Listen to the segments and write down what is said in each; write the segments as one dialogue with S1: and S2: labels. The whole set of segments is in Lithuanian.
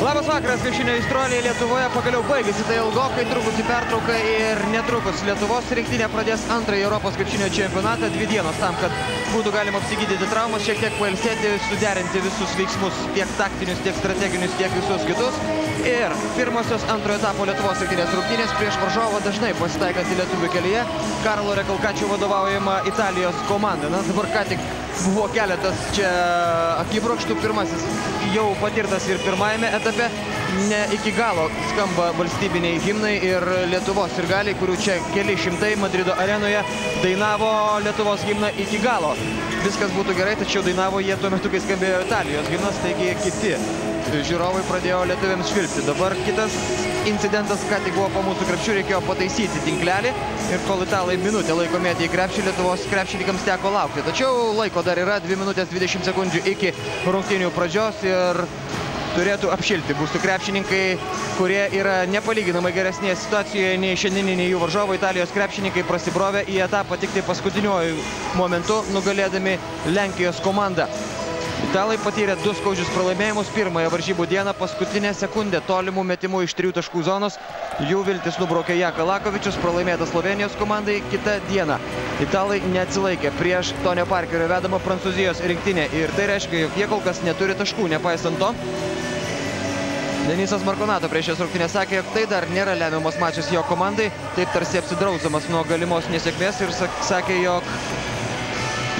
S1: Labas vakaras, krepšinio aistruoliai Lietuvoje pagaliau baigėsi tai ilgokai trukusi pertrauka ir netrukus Lietuvos rinktinė pradės antrąjį Europos krepšinio čempionatą, 2 dienos tam, kad būtų galima apsigydyti traumas, šiek tiek pailsėti, suderinti visus veiksmus, tiek taktinius, tiek strateginius, tiek visus kitus. Ir pirmosios antrojo etapo Lietuvos rinktinės rungtynės prieš varžovą dažnai pasitaikantį lietuvių kelyje, Karlo Recalcaccio vadovaujama Italijos komanda. Na, dabar ką tik buvo keletas čia akibrokštų, pirmasis jau patirtas ir pirmajame etape. Ne iki galo skamba valstybiniai himnai ir Lietuvos sirgaliai, kurių čia keli šimtai Madrido arenoje dainavo Lietuvos himną iki galo. Viskas būtų gerai, tačiau dainavo jie tuo metu, kai skambėjo Italijos himnas, taigi kiti žiūrovai pradėjo lietuviams švilpti. Dabar kitas incidentas, ką tik buvo po mūsų krepšių, reikėjo pataisyti tinklelį ir kol italai minutę laiko mėtė į krepšį, Lietuvos krepšininkams teko laukti. Tačiau laiko dar yra 2 minutės 20 sekundžių iki rungtynių pradžios ir turėtų apšilti būstų krepšininkai, kurie yra nepalyginamai geresnėje situacijoje nei šiandieniniai jų varžovai. Italijos krepšininkai prasibrovė į etapą tik tai paskutiniuoju momentu, nugalėdami Lenkijos komandą. Italai patyrė 2 skaudžius pralaimėjimus pirmąją varžybų dieną, paskutinę sekundę tolimų metimų iš 3 taškų zonos. Jų viltis nubraukė Jaka Lakovičius, pralaimėta Slovenijos komandai kitą dieną. Italai neatsilaikė prieš Tonio Parkerio vedamą Prancūzijos rinktinę ir tai reiškia, jog jie kol kas neturi taškų, nepaisant to. Denisas Markonato prieš šias rungtynės sakė, jog tai dar nėra lemiamas mačas jo komandai, taip tarsi apsidrausdamas nuo galimos nesėkmės ir sakė, jog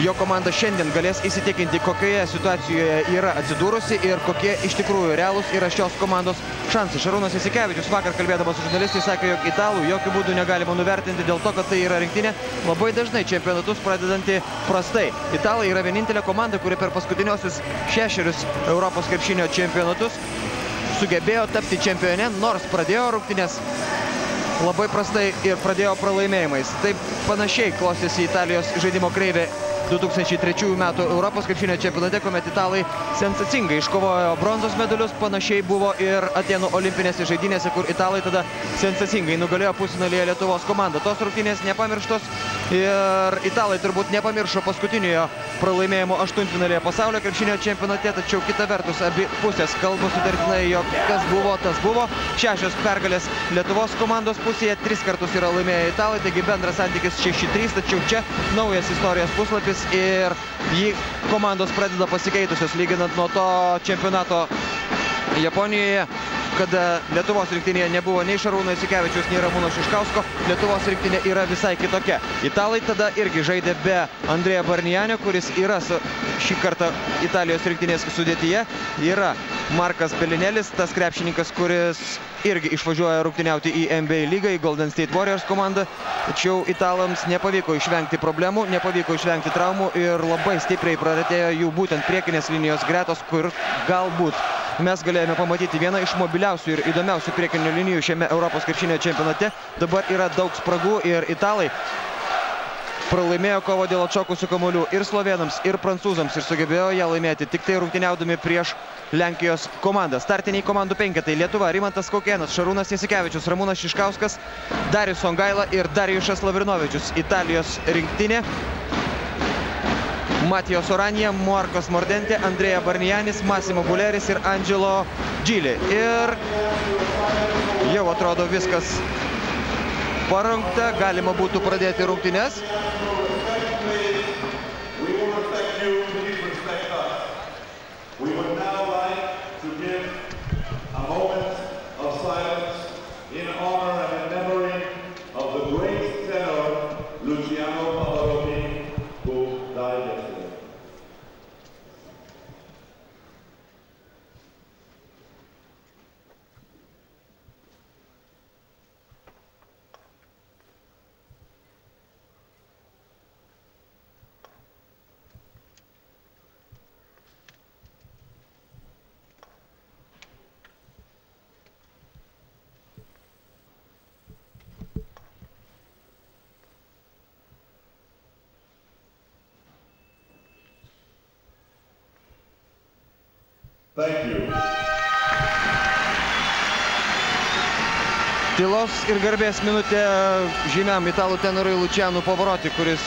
S1: jo komanda šiandien galės įsitikinti, kokioje situacijoje yra atsidūrusi ir kokie iš tikrųjų realūs yra šios komandos šansai. Šarūnas Jasikevičius vakar kalbėdamas su žurnalistais sakė, jog italų jokių būdų negalima nuvertinti dėl to, kad tai yra rinktinė labai dažnai čempionatus pradedanti prastai. Italai yra vienintelė komanda, kuri per paskutiniosius 6 Europos krepšinio čempionatus sugebėjo tapti čempione, nors pradėjo rungtynes labai prastai ir pradėjo pralaimėjimais. Taip panašiai klostėsi Italijos žaidimo kreivė 2003 metų Europos krepšinio čempionate, kuomet italai sensacingai iškovojo bronzos medalius. Panašiai buvo ir Atėnų olimpinėse žaidynėse, kur italai tada sensacingai nugalėjo pusfinalyje Lietuvos komandą. Tos rungtynės nepamirštos ir italai turbūt nepamiršo paskutiniojo pralaimėjimo aštuntfinalyje pasaulio krepšinio čempionate, tačiau kita vertus abi pusės kalba sutartinai, jog kas buvo, tas buvo. 6 pergalės Lietuvos komandos pusėje, 3 kartus yra laimėję italai, taigi bendras santykis 6-3, tačiau čia naujas istorijos puslapis ir jį komandos pradeda pasikeitusios, lyginant nuo to čempionato Japonijoje, kada Lietuvos rinktinėje nebuvo nei Šarūno Jasikevičiaus, nei Ramūno Šiškausko. Lietuvos rinktinė yra visai kitokia. Italai tada irgi žaidė be Andrea Barnijanio, kuris yra šį kartą Italijos rinktinės sudėtyje. Yra Markas Belinelis, tas krepšininkas, kuris irgi išvažiuoja rungtyniauti į NBA lygą, į Golden State Warriors komandą. Tačiau italams nepavyko išvengti problemų, nepavyko išvengti traumų ir labai stipriai praretėjo jų būtent priekinės linijos gretos, kur galbūt mes galėjome pamatyti vieną iš mobiliausių ir įdomiausių priekinių linijų šiame Europos krepšinio čempionate. Dabar yra daug spragų ir italai pralaimėjo kovą dėl atšokusių kamuolių ir slovėnams, ir prancūzams ir sugebėjo ją laimėti tik tai rungtyniaudami prieš Lenkijos komandą. Startiniai komandų penketai: Lietuva, Rimantas Kaukėnas, Šarūnas Jasikevičius, Ramūnas Šiškauskas, Darius Songaila ir Darijušas Lavrinovičius. Italijos rinktinė: Matijos Oranija, Marcos Mordente, Andrea Barnijanis, Massimo Buleris ir Angelo Gili. Ir jau atrodo viskas parengta, galima būtų pradėti rungtynes. Tylos ir garbės minutė žymiam italų tenorui Luciano Pavarotti, kuris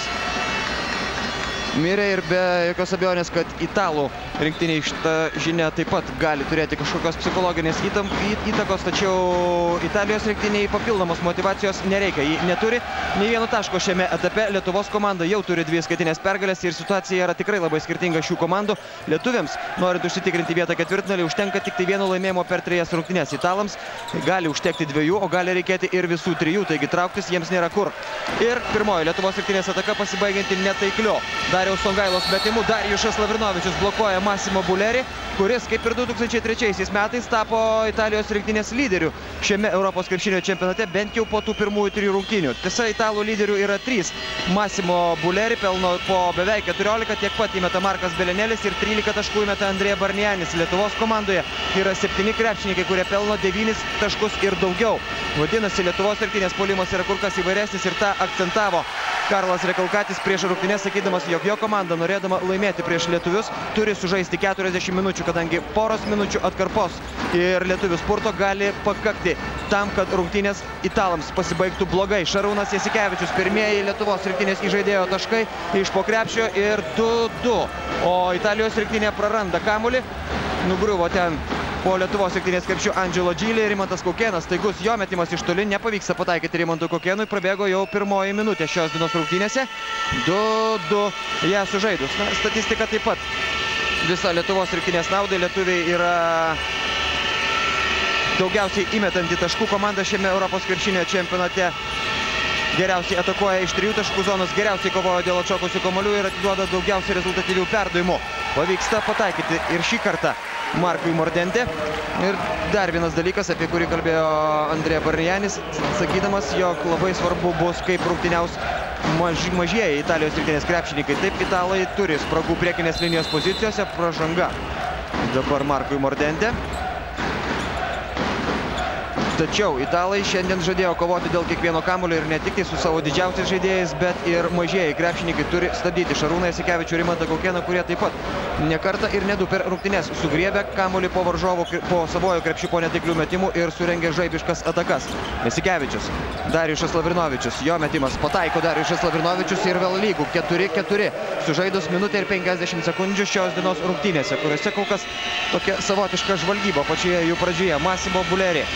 S1: mirė ir be jokios abejonės, kad italų rinktiniai šitą žinią taip pat gali turėti kažkokios psichologinės įtakos, tačiau Italijos rinktiniai papildomos motivacijos nereikia. Ji neturi nei vieno taško šiame etape. Lietuvos komanda jau turi 2 įskaitinės pergalės ir situacija yra tikrai labai skirtinga šių komandų. Lietuviams, norint užsitikrinti vietą ketvirtfinalį, užtenka tik tai 1 laimėjimo per 3 rungtynes. Italams gali užtekti 2, o gali reikėti ir visų 3, taigi trauktis jiems nėra kur. Ir pirmoji Lietuvos rinktinės ataka pasibaigianti netaikliu. Dariaus Songailos metimu Darijušas Lavrinovičius blokuoja Massimo Bulleri, kuris kaip ir 2003 metais tapo Italijos rinktinės lyderiu šiame Europos krepšinio čempionate, bent jau po tų pirmųjų 3 rungtynių. Tiesa, italų lyderių yra 3. Massimo Bulleri pelno po beveik 14, tiek pat įmeta Markas Belenelis ir 13 taškų įmeta Andrėja Barnianis. Lietuvos komandoje yra 7 krepšininkai, kurie pelno 9 taškus ir daugiau. Vadinasi, Lietuvos rinktinės puolimas yra kur kas įvairesnis ir tą akcentavo Karlas Rekalkatis prieš rungtynes, sakydamas, jog jo komanda, norėdama laimėti prieš lietuvius, turi sužaisti 40 minučių, kadangi poros minučių atkarpos ir lietuvių spurto gali pakakti tam, kad rungtynės italams pasibaigtų blogai. Šarūnas Jasikevičius, pirmieji Lietuvos rinktinės įžaidėjo taškai iš po krepšio ir 2-2. O Italijos rinktinė praranda kamuolį, nugriuvo ten po Lietuvos rinktinės krepšių Angelo Gili. Rimantas Kaukėnas, staigus jo metimas iš toli, nepavyksta pataikyti Rimantui Kaukėnui, prabėgo jau pirmoji minutė šios dienos rungtynėse. 2-2 ją sužaidus. Na, statistika taip pat visa Lietuvos rinktinės naudai. Lietuviai yra daugiausiai įmetanti taškų komanda šiame Europos krepšinio čempionate. Geriausiai atakuoja iš 3 taškų zonos, geriausiai kovoja dėl atšokusių kamuolių ir atiduoda daugiausiai rezultatyvių perdavimų. Pavyksta pataikyti ir šį kartą Markui Mordente. Ir dar vienas dalykas, apie kurį kalbėjo Andrėja Barnianis, sakydamas, jog labai svarbu bus, kaip rungtyniaus mažieji Italijos rinktinės krepšininkai. Taip, italai turi spragų priekinės linijos pozicijose, pražanga dabar Markui Mordente. Tačiau italai šiandien žadėjo kovoti dėl kiekvieno kamuolio ir ne tik tai su savo didžiausiais žaidėjais, bet ir mažieji krepšininkai turi stabdyti Šarūną Jasikevičių, Rimantą Kaukėną, kurie taip pat ne kartą ir ne 2 per rungtynes sugriebė kamuolį po varžovų, po savojo krepšių po netaiklių metimų ir surengė žaibiškas atakas. Jasikevičius, Darijušas Lavrinovičius, jo metimas pataiko Darijušas Lavrinovičius ir vėl lygų 4-4. Sužaidus minutę ir 50 sekundžių šios dienos rungtynėse, kuriuose kol kas tokia savotiška žvalgyba pačioje jų pradžioje. Massimo Bulleri.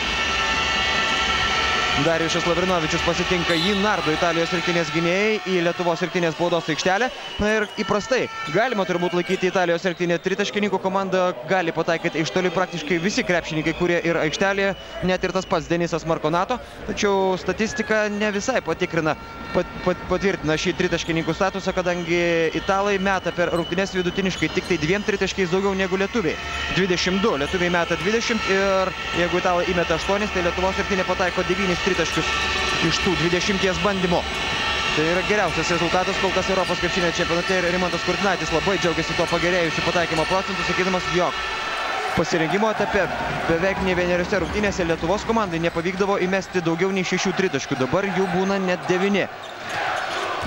S1: Darijušas Lavrinovičius pasitinka jį, nardo Italijos rinktinės gynėjai į Lietuvos rinktinės baudos aikštelę. Na ir įprastai galima turbūt laikyti Italijos rinktinė tritaškininkų komandą, gali pataikyti iš toli praktiškai visi krepšininkai, kurie yra aikštelėje, net ir tas pats Denisas Markonato. Tačiau statistika ne visai patvirtina šį tritaškininkų statusą, kadangi italai meta per rungtynes vidutiniškai tik tai 2 tritaškiais daugiau negu lietuviai. 22, lietuviai meta 20 ir jeigu italai įmeta 8, tai Lietuvos rinktinė pataiko 9 tritaškius iš tų 20 bandymų. Tai yra geriausias rezultatas kol kas Europos krepšinio čempionate ir Rimantas Kurtinaitis labai džiaugiasi tuo pagerėjusiu pataikymo procentu, sakydamas, jog pasirengimo etape beveik ne vieneriose rungtynėse Lietuvos komandai nepavykdavo įmesti daugiau nei 6 tritaškių, dabar jų būna net 9.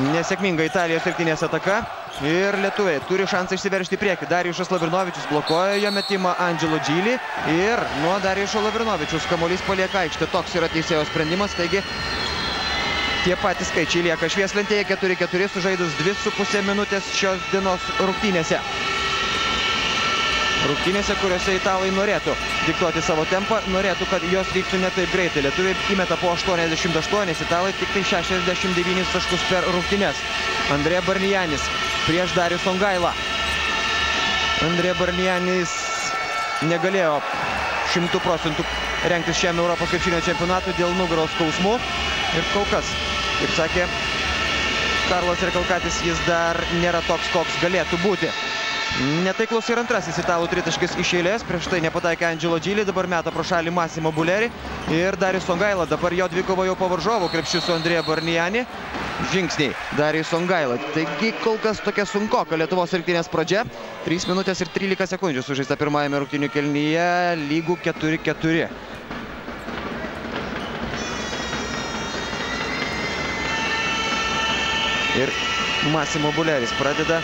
S1: Nesėkminga Italijos rinktinės ataka ir lietuviai turi šansą išsiveržti į priekį. Darijušas Lavrinovičius blokuoja jo metimą Angelo Gili ir nuo Darijušo Lavrinovičius kamuolys palieka aikštę. Toks yra teisėjo sprendimas, taigi tie patys skaičiai lieka švieslentėje. 4-4 sužaidus 2,5 minutės šios dienos rungtynėse. Rungtynėse, kuriuose italai norėtų diktuoti savo tempą, norėtų, kad jos vyktų ne taip greitai. Lietuviai įmeta po 88, italai tik tai 69 taškus per rungtynes. Andrėja Barnianis prieš Darių Songailą. Andrėja Barnianis negalėjo 100% rengtis šiam Europos krepšinio čempionatui dėl nugaros skausmų. Ir kol kas, kaip sakė Karlas Rekalkatis, jis dar nėra toks, koks galėtų būti. Netaiklus ir antrasis italų tritaškis iš eilės, prieš tai nepataikė Angelo Gili, dabar meta pro šalį Massimo Bulleri ir Darius Songaila, dabar jo dvikova jau po varžovų krepšiu su Andrėja Barniani. Žingsniai Darius Songaila, taigi kol kas tokia sunkoka Lietuvos rinktinės pradžia. 3 minutės ir 13 sekundžių sužaista pirmajame rungtynių kėlinyje, lygų 4-4. Ir Massimo Bulleris pradeda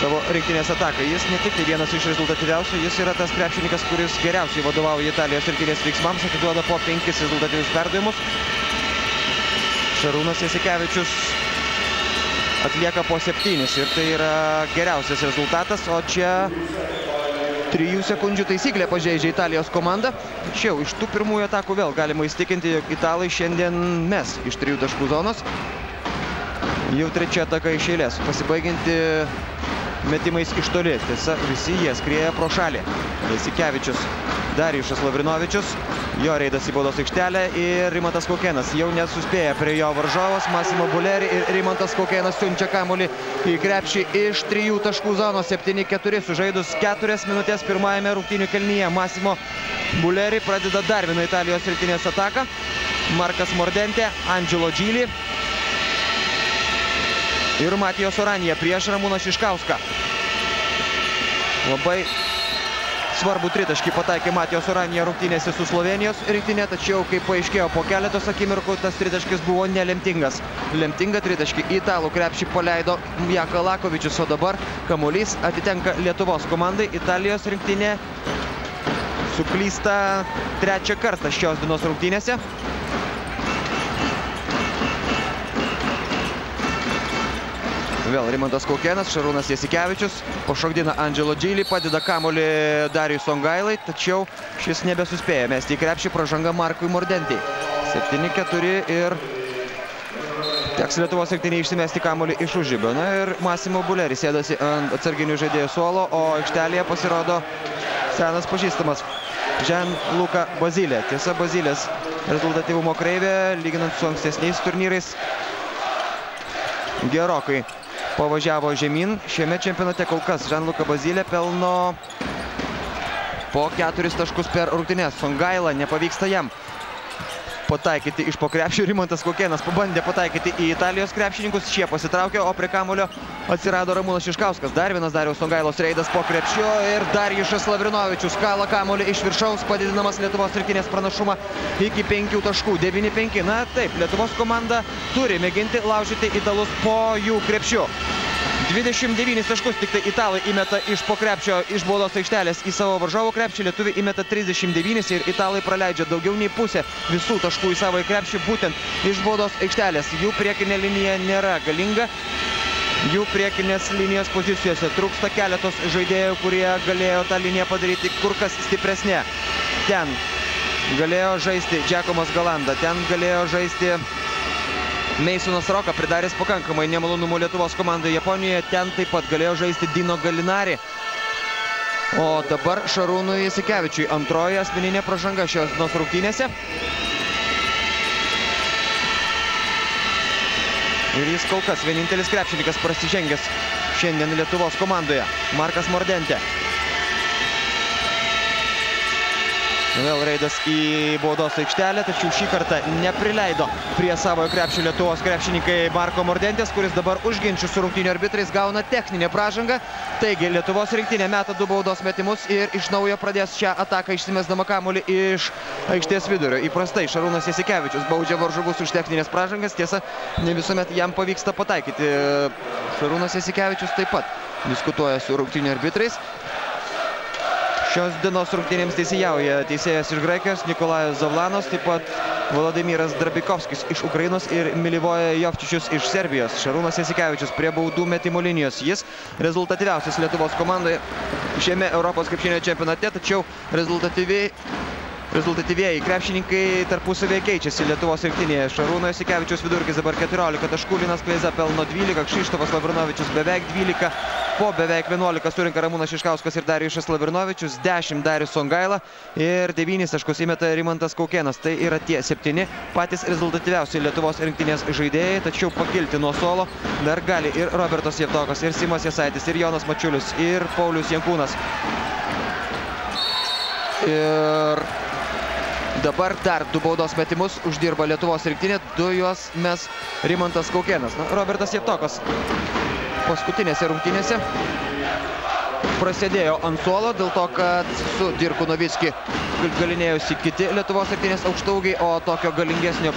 S1: savo rinktinės ataką. Jis ne tik tai vienas iš rezultatyviausių, jis yra tas krepšininkas, kuris geriausiai vadovauja Italijos rinktinės veiksmams, atiduoda po 5 rezultatyvius perdavimus. Šarūnas Jasikevičius atlieka po 7 ir tai yra geriausias rezultatas, o čia 3 sekundžių taisyklė pažeidžia Italijos komanda. Tačiau iš tų pirmųjų atakų vėl galima įsitikinti, jog italai šiandien mes iš 3 taškų zonos. Jau 3 ataka iš eilės, pasibaigianti metimais iš toli. Tiesa, visi jie skrieja pro šalį. Jasikevičius, Darijušas Lavrinovičius, jo reidas į baudos aikštelę ir Rimantas Kaukėnas jau nesuspėja prie jo varžovas. Massimo Bulleri ir Rimantas Kaukėnas siunčia kamuolį į krepšį iš 3 taškų zonos. 7-4 sužaidus 4 minutės pirmajame rungtynių kėlinyje. Massimo Bulleri pradeda dar vieną Italijos rinktinės ataką. Markas Mordentė, Angelo Gili ir Matijos Oranija prieš Ramūną Šiškauską. Labai svarbu tritaškį pataikė Matijos Oranija rungtynėse su Slovenijos rinktinė, tačiau, kaip paaiškėjo po keletos akimirkų, tas tritaškis buvo nelemtingas. Lemtingą tritaškį į italų krepšį paleido Jaka Lakovičius, o dabar kamuolys atitenka Lietuvos komandai. Italijos rinktinė suklysta 3 kartą šios dienos rungtynėse. Vėl Rimantas Kaukėnas, Šarūnas Jasikevičius, pašokdina Angelo Gili, padeda kamuolį Darijui Songailai, tačiau šis nebesuspėja mesti į krepšį, pražanga Markui Mordentei. 7-4 ir teks Lietuvos rinktinei išsimesti kamuolį iš užribio. Na ir Massimo Bulleri sėdasi ant atsarginių žaidėjų suolo, o aikštelėje pasirodo senas pažįstamas Gianluca Basile. Tiesa, Basilės rezultatyvumo kreivė, lyginant su ankstesniais turnyrais, gerokai pavažiavo žemyn. Šiame čempionate kol kas Gianluca Basile pelno po 4 taškus per rungtynes. Songaila nepavyksta jam pataikyti iš po krepšio. Rimantas Kaukėnas pabandė pataikyti į Italijos krepšininkus. Šie pasitraukė, o prie kamulio atsirado Ramūnas Šiškauskas. Dar vienas Darijaus Songailos reidas po krepšio ir Darijušas Lavrinovičius kala kamulį iš viršaus, padidinamas Lietuvos rinktinės pranašumą iki 5 taškų. 9-5. Na taip, Lietuvos komanda turi mėginti laužyti italus po jų krepšiu. 29 taškus tik tai italai įmeta iš po krepšio, iš baudos aikštelės į savo varžovų krepšį. Lietuviai įmeta 39 ir italai praleidžia daugiau nei pusę visų taškų į savo krepšį būtent iš baudos aikštelės. Jų priekinė linija nėra galinga. Jų priekinės linijos pozicijose trūksta keletos žaidėjų, kurie galėjo tą liniją padaryti kur kas stipresnė. Ten galėjo žaisti Giacomas Galanda, ten galėjo žaisti Meisonas Roka, pridaręs pakankamai nemalonumų Lietuvos komandai Japonijoje. Ten taip pat galėjo žaisti Dino Galinari. O dabar Šarūnui Jasikevičiui antroji asmeninė pražanga šios dienos rungtynėse. Ir jis kol kas vienintelis krepšininkas prasižengęs šiandien Lietuvos komandoje. Markas Mordentė. Vėl reidas į baudos aikštelę, tačiau šį kartą neprileido prie savo krepšio Lietuvos krepšininkai Marko Mordentės, kuris dabar užginčių su rungtynių arbitrais gauna techninę pražangą. Taigi Lietuvos rinktinė meta 2 baudos metimus ir iš naujo pradės šią ataką išsimesdama kamuolį iš aikštės vidurio. Įprastai Šarūnas Jasikevičius baudžia varžovus už techninės pražangas, tiesa, ne visuomet jam pavyksta pataikyti. Šarūnas Jasikevičius taip pat diskutuoja su rungtynių arbitrais. Šios dienos rungtynėms teisėjauja teisėjas iš Graikijos Nikolajus Zavlanos, taip pat Vladimiras Drabikovskis iš Ukrainos ir Milivoja Jovčičius iš Serbijos. Šarūnas Jasikevičius prie baudų metimo linijos. Jis rezultatyviausias Lietuvos komandoje šiame Europos krepšinio čempionate, tačiau rezultatyvieji krepšininkai tarpusavėje keičiasi Lietuvos rinktinėje. Šarūno Jasikevičiaus vidurkis dabar 14 taškų, Linas Kleiza pelno 12, Kšištofas Lavrinovičius beveik 12, po beveik 11 surinka Ramūnas Šiškauskas ir Darijušas Lavrinovičius, 10 Darius Songaila ir 9 taškus įmeta Rimantas Kaukėnas. Tai yra tie 7 patys rezultatyviausi Lietuvos rinktinės žaidėjai, tačiau pakilti nuo suolo dar gali ir Robertas Javtokas, ir Simas Jasaitis, ir Jonas Mačiulis, ir Paulius Jankūnas. Ir dabar dar 2 baudos metimus uždirba Lietuvos rinktinė, 2 juos mes Rimantas Kaukėnas. Na, Robertas Javtokas paskutinėse rungtynėse prasidėjo ant suolo dėl to, kad su Dirku Novicki galinėjosi kiti Lietuvos rinktinės aukštaugiai, o tokio galingesnio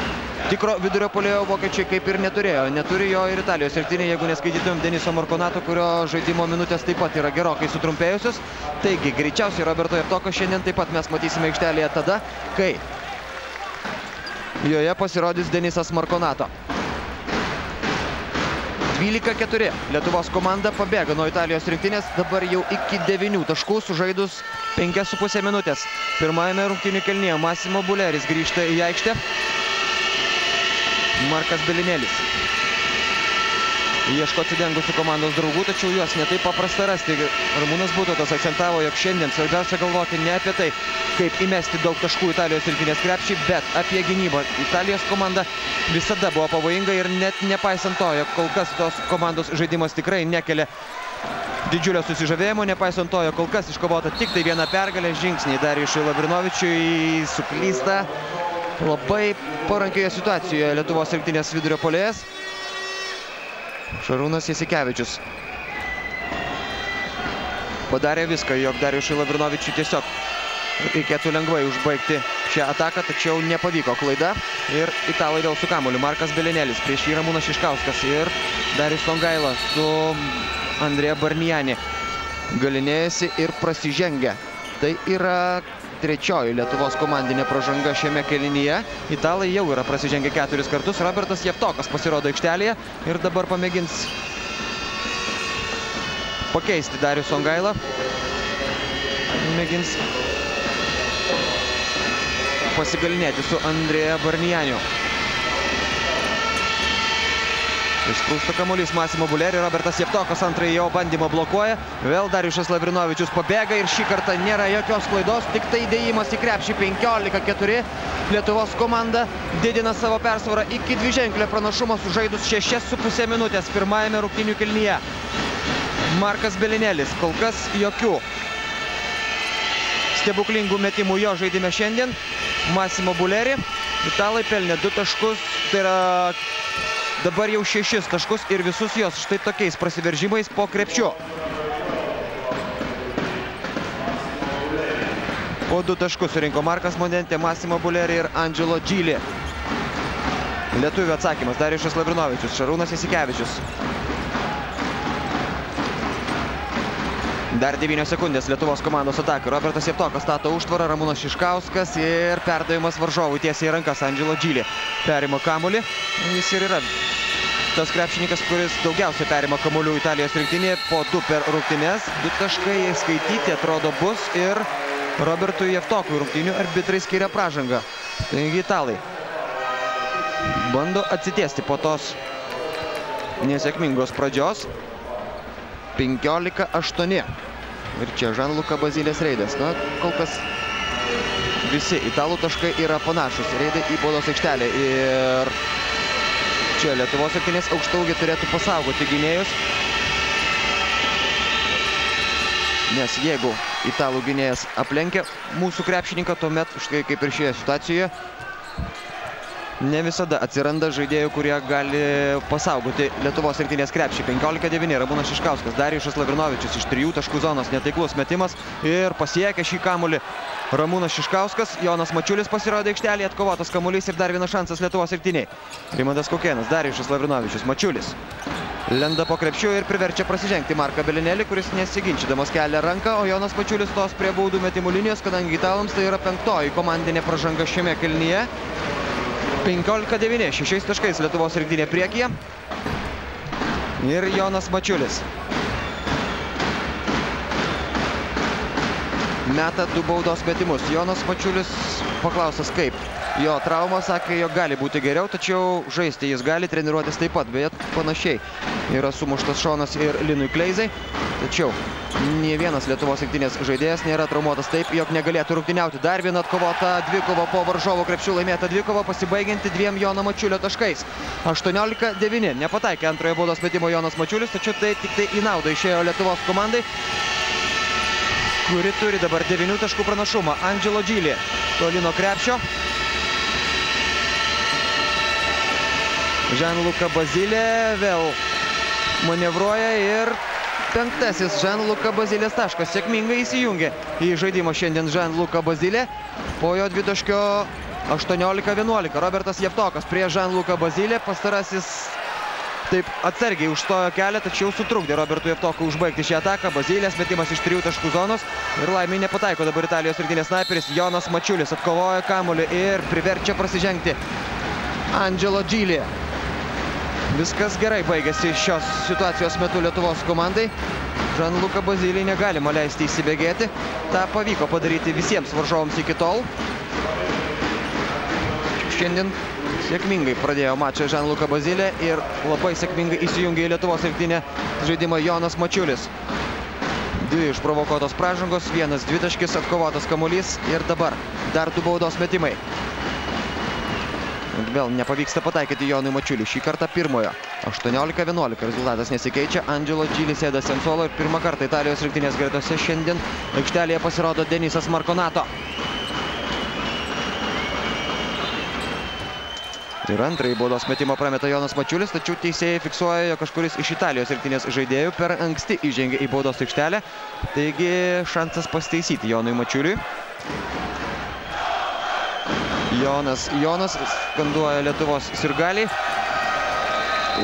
S1: tikro vidurio puolėjo vokiečiai kaip ir neturėjo. Neturi jo ir Italijos rinktinė, jeigu neskaitytumėm Deniso Markonato, kurio žaidimo minutės taip pat yra gerokai sutrumpėjusios. Taigi, greičiausiai Roberto Javtoko šiandien taip pat mes matysime aikštelėje tada, kai joje pasirodys Denisas Markonato. 12-4. Lietuvos komanda pabėga nuo Italijos rinktinės, dabar jau iki 9 taškų, sužaidus 5,5 minutės. Pirmajame rungtynių kėlinyje Massimo Bulleris grįžta į aikštę. Markas Belinėlis ieško atsidengusių komandos draugų, tačiau juos netaip paprasta rasti. Ramūnas Butautas akcentavo, jog šiandien svarbiausia galvoti ne apie tai, kaip įmesti daug taškų Italijos rinktinės krepšį, bet apie gynybą. Italijos komanda visada buvo pavojinga ir net nepaisant to, jog kol kas tos komandos žaidimas tikrai nekelia didžiulio susižavėjimo, nepaisant to, jog kol kas iškovota tik tai viena pergalė, žingsniai Darijušui Lavrinovičiui, suklysta labai parankioje situacijoje Lietuvos rinktinės vidurio puolėjas Šarūnas Jasikevičius. Padarė viską, jog Darijušui Lavrinovičiui tiesiog reikėtų lengvai užbaigti šią ataką, tačiau nepavyko, klaida ir italai vėl su kamuoliu. Markas Belinėlis, prieš jį Ramūnas Šiškauskas ir Darius Songaila su Andrea Barniani galinėjasi ir prasižengia. Tai yra trečioji Lietuvos komandinė pražanga šiame kėlinyje. Italai jau yra prasižengę 4 kartus. Robertas Jevtokas pasirodo aikštelėje ir dabar pamėgins pakeisti Darius Songailą. Mėgins pasigalinėti su Andrea Barnianiu. Išsprūsta kamuolys Massimo Bulleri, Robertas Jevtokas antrąjį jo bandymą blokuoja. Vėl Darijušas Lavrinovičius pabėga ir šį kartą nėra jokios klaidos, tik tai įdėjimas į krepšį 15-4. Lietuvos komanda didina savo persvarą iki dviženklio pranašumo, sužaidus 6,5 minutės pirmajame rungtynių kėlinyje. Markas Belinėlis, kol kas jokių stebuklingų metimų jo žaidime šiandien. Massimo Bulleri, italai pelnė 2 taškus, tai yra dabar jau 6 taškus ir visus jos štai tokiais prasiveržimais po krepšiu. Po 2 taškus surinko Markas Monente, Massimo Bulleri ir Angelo Gili. Lietuvių atsakymas Darijušas Lavrinovičius, Šarūnas Jasikevičius. Dar 9 sekundės Lietuvos komandos atakai. Robertas Jevtokas stato užtvarą, Ramūnas Šiškauskas ir perdavimas varžovui tiesiai į rankas. Angelo Gili perima kamuolį. Jis ir yra tas krepšininkas, kuris daugiausiai perima kamuolių Italijos rinktinėje po 2 per rungtynes. 2 taškai skaityti atrodo bus ir Robertui Jevtokui rungtynių arbitrai skiria pražangą. Taigi italai bando atsitiesti po tos nesėkmingos pradžios. 15-8. Ir čia Žanluka Bazilės reidas. Na, kol kas visi italų taškai yra panašus. Reidai į baudos aikštelę. Ir čia Lietuvos rinktinės aukštaūgiai turėtų pasaugoti gynėjus. Nes jeigu italų gynėjas aplenkia mūsų krepšininką, tuomet, štai kaip ir šioje situacijoje, ne visada atsiranda žaidėjų, kurie gali pasaugoti Lietuvos rinktinės krepšį. 15-9 Ramūnas Šiškauskas, Darijušas Lavrinovičius iš 3 taškų zonos, netaiklus metimas ir pasiekia šį kamuolį Ramūnas Šiškauskas. Jonas Mačiulis pasirodė aikštelėje, atkovotas kamuolys ir dar vienas šansas Lietuvos rinktinei. Rimantas Kaukėnas, Darijušas Lavrinovičius, Mačiulis lenda po krepšiu ir priverčia prasižengti Marką Belinėlį, kuris nesiginčydamas kelia ranką, o Jonas Mačiulis tos prie baudų metimų linijos, kadangi italams tai yra 5-oji komandinė pražanga šiame kėlinyje. 15-9, 6 taškais Lietuvos rinktinė priekyje. Ir Jonas Mačiulis meta 2 baudos metimus. Jonas Mačiulis paklaustas kaip. Jo trauma sakė, jog gali būti geriau, tačiau žaisti jis gali, treniruotis taip pat, beje panašiai. Yra sumuštas šonas ir Linui Kleizai. Tačiau nė vienas Lietuvos rinktinės žaidėjas nėra traumuotas taip, jog negalėtų rungtyniauti. Dar viena atkovota dvikova po varžovo krepšių, laimėta dvikova, pasibaigianti 2 Jono Mačiulio taškais. 18-9. Nepataikė antrojo baudos metimo Jonas Mačiulis, tačiau tai tik tai į naudą išėjo Lietuvos komandai, kuri turi dabar 9 taškų pranašumą. Angelo Gili toli nuo krepšio. Žanluka Bazilė vėl manevruoja ir 5-asis Žanluka Bazilės taškas. Sėkmingai įsijungė į žaidimą šiandien Žanluka Bazilė. Po jo dvitaškio 18-11. Robertas Jevtokas prie Žanluka Bazilė. Pastarasis taip atsargiai užstojo kelią, tačiau sutrukdė Robertui Jevtokui užbaigti šią ataką. Bazilės metimas iš 3 taškų zonos ir laimiai nepataiko dabar Italijos rinktinės snaiperis. Jonas Mačiulis atkovoja kamuolį ir priverčia prasižengti Angelo Gili. Viskas gerai baigėsi šios situacijos metu Lietuvos komandai. Gianluca Basile negalima leisti įsibėgėti. Ta pavyko padaryti visiems varžovams iki tol. Šiandien sėkmingai pradėjo mačą Gianluca Basile ir labai sėkmingai įsijungė į Lietuvos rinktinę žaidimą Jonas Mačiulis. 2 išprovokuotos pražangos, 1 dvitaškis, atkovotas kamuolys ir dabar dar 2 baudos metimai. Vėl nepavyksta pataikyti Jonui Mačiuliui. Šį kartą pirmojo. 18-11 rezultatas nesikeičia. Angelo Gili sėdasi ant suolo ir pirmą kartą Italijos rinktinės gretose šiandien aikštelėje pasirodo Denisas Marconato. Ir antrąjį baudos metimą prameta Jonas Mačiulis, tačiau teisėjai fiksuoja, jog kažkuris iš Italijos rinktinės žaidėjų per anksti įžengė į baudos aikštelę. Taigi šansas pasitaisyti Jonui Mačiuliui. Jonas skanduoja Lietuvos sirgaliai.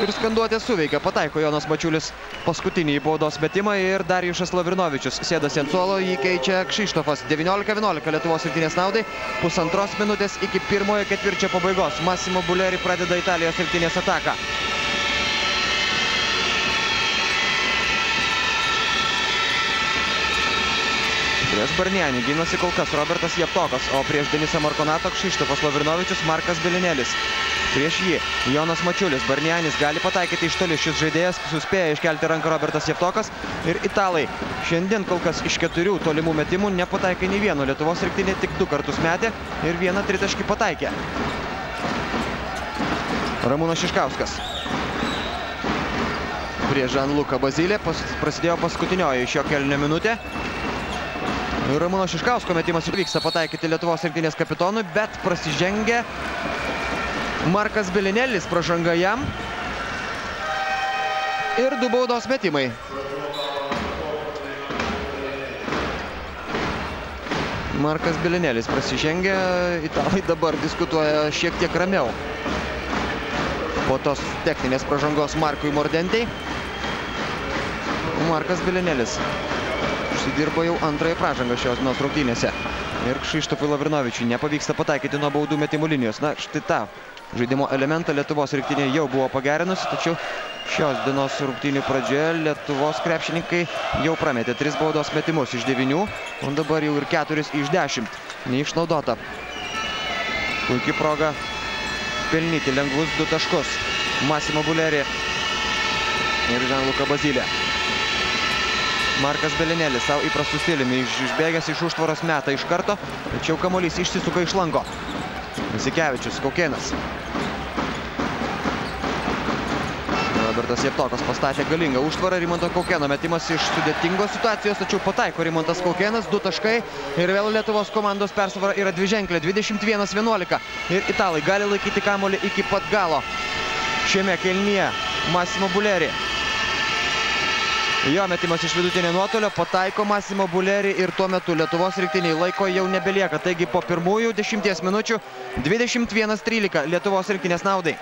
S1: Ir skanduotė suveikia. Pataiko Jonas Mačiulis paskutinį baudos metimą ir Darjušas Lavrinovičius sėdasi ant suolo, jį keičia Kšištofas. 19-11 Lietuvos rinktinės naudai. Pusantros minutės iki pirmojo ketvirčio pabaigos. Massimo Bulleri pradeda Italijos rinktinės ataką. Prieš Barnianį gynasi kol kas Robertas Jevtokas, o prieš Denisą Marconato Kšištofas Lavrinovičius, Markas Bilinelis. Prieš jį Jonas Mačiulis. Barnianis gali pataikyti iš toli. Šis žaidėjas suspėja iškelti ranką Robertas Jevtokas. Ir italai šiandien kol kas iš 4 tolimų metimų nepataikė nei vieno. Lietuvos rinktinė tik 2 kartus metė ir 1 tritaškį pataikė. Ramūnas Šiškauskas. Prieš Gianluca Basile prasidėjo paskutinioji šio kėlinio minutė. Ramūno Šiškausko metimas vyksta pataikyti Lietuvos rinktinės kapitonui, bet prasižengia Markas Bilinelis, pražanga jam. Ir 2 baudos metimai. Markas Bilinelis prasižengia, italai dabar diskutuoja šiek tiek ramiau. Po tos techninės pražangos Markui Mordentei. Markas Bilinelis užsidirbo jau antrąją pražangą šios dienos rungtynėse. Ir Kšištofui Lavrinovičiui nepavyksta pataikyti nuo baudų metimų linijos. Na, štai tą žaidimo elementą Lietuvos rinktinė jau buvo pagerinusi, tačiau šios dienos rungtynių pradžioje Lietuvos krepšininkai jau prametė 3 baudos metimus iš 9, o dabar jau ir 4 iš 10 neišnaudota. Puikiai proga pelnyti lengvus 2 taškus. Massimo Bulleri ir Gianluca Basile. Markas Bilinelis savo įprastų stiliumi išbėgęs iš užtvaros meta iš karto, tačiau kamuolys išsisuka iš lango. Jasikevičius, Kaukėnas. Robertas Jevtokas pastatė galingą užtvarą. Rimanto Kaukėno metimas iš sudėtingos situacijos, tačiau pataiko Rimantas Kaukėnas. 2 taškai ir vėl Lietuvos komandos persvara yra dviženklė. 21-11. Ir italai gali laikyti kamuolį iki pat galo. Šiame kėlinyje Massimo Bulleri. Jo metimas iš vidutinio nuotolio, pataiko Massimo Bulleri ir tuo metu Lietuvos rinktiniai laiko jau nebelieka. Taigi po pirmųjų 10 minučių 21-13 Lietuvos rinktinės naudai.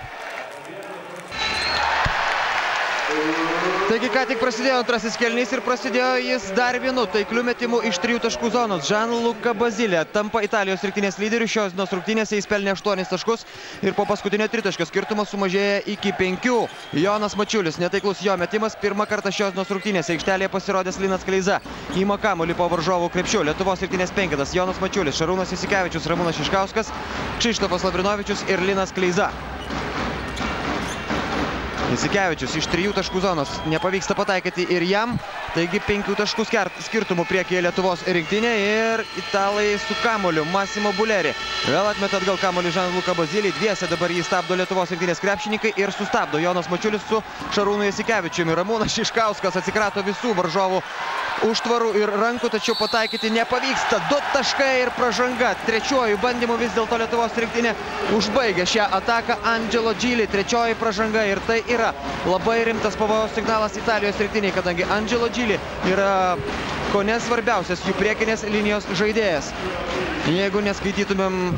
S1: Taigi ką tik prasidėjo antrasis kėlinys ir prasidėjo jis dar vienu taikliu metimu iš 3 taškų zonos. Gianluca Basile tampa Italijos rinktinės lyderiu. Šios dienos rungtynėse jis pelnė 8 taškus ir po paskutinio tritaškio skirtumas sumažėja iki 5. Jonas Mačiulis, netaiklus jo metimas. Pirmą kartą šios dienos rungtynėse aikštelėje pasirodęs Linas Kleiza. Įma kamuolį po varžovų krepšiu. Lietuvos rinktinės penketas Jonas Mačiulis, Šarūnas Jasikevičius, Ramūnas Šiškauskas, Kšištofas Lavrinovičius ir Linas Kleiza. Jasikevičius iš 3 taškų zonos nepavyksta pataikyti ir jam, taigi 5 taškų skirtumų priekyje Lietuvos rinktinė ir italai su kamuoliu. Massimo Bulleri vėl atmeta atgal kamuolį Gianluca Basile. Dviese dabar jį stabdo Lietuvos rinktinės krepšininkai ir sustabdo Jonas Mačiulis su Šarūnu Jasikevičiumi. Ramūnas Šiškauskas atsikrato visų varžovų užtvarų ir rankų, tačiau pataikyti nepavyksta. 2 taškai ir pražanga. Trečiuoju bandymu vis dėlto Lietuvos rinktinė užbaigia šią ataką. Angelo Gili, 3 pražanga ir tai yra labai rimtas pavojaus signalas Italijos rinktiniai, kadangi Angelo Gili yra kone svarbiausias jų priekinės linijos žaidėjas. Jeigu neskaitytumėm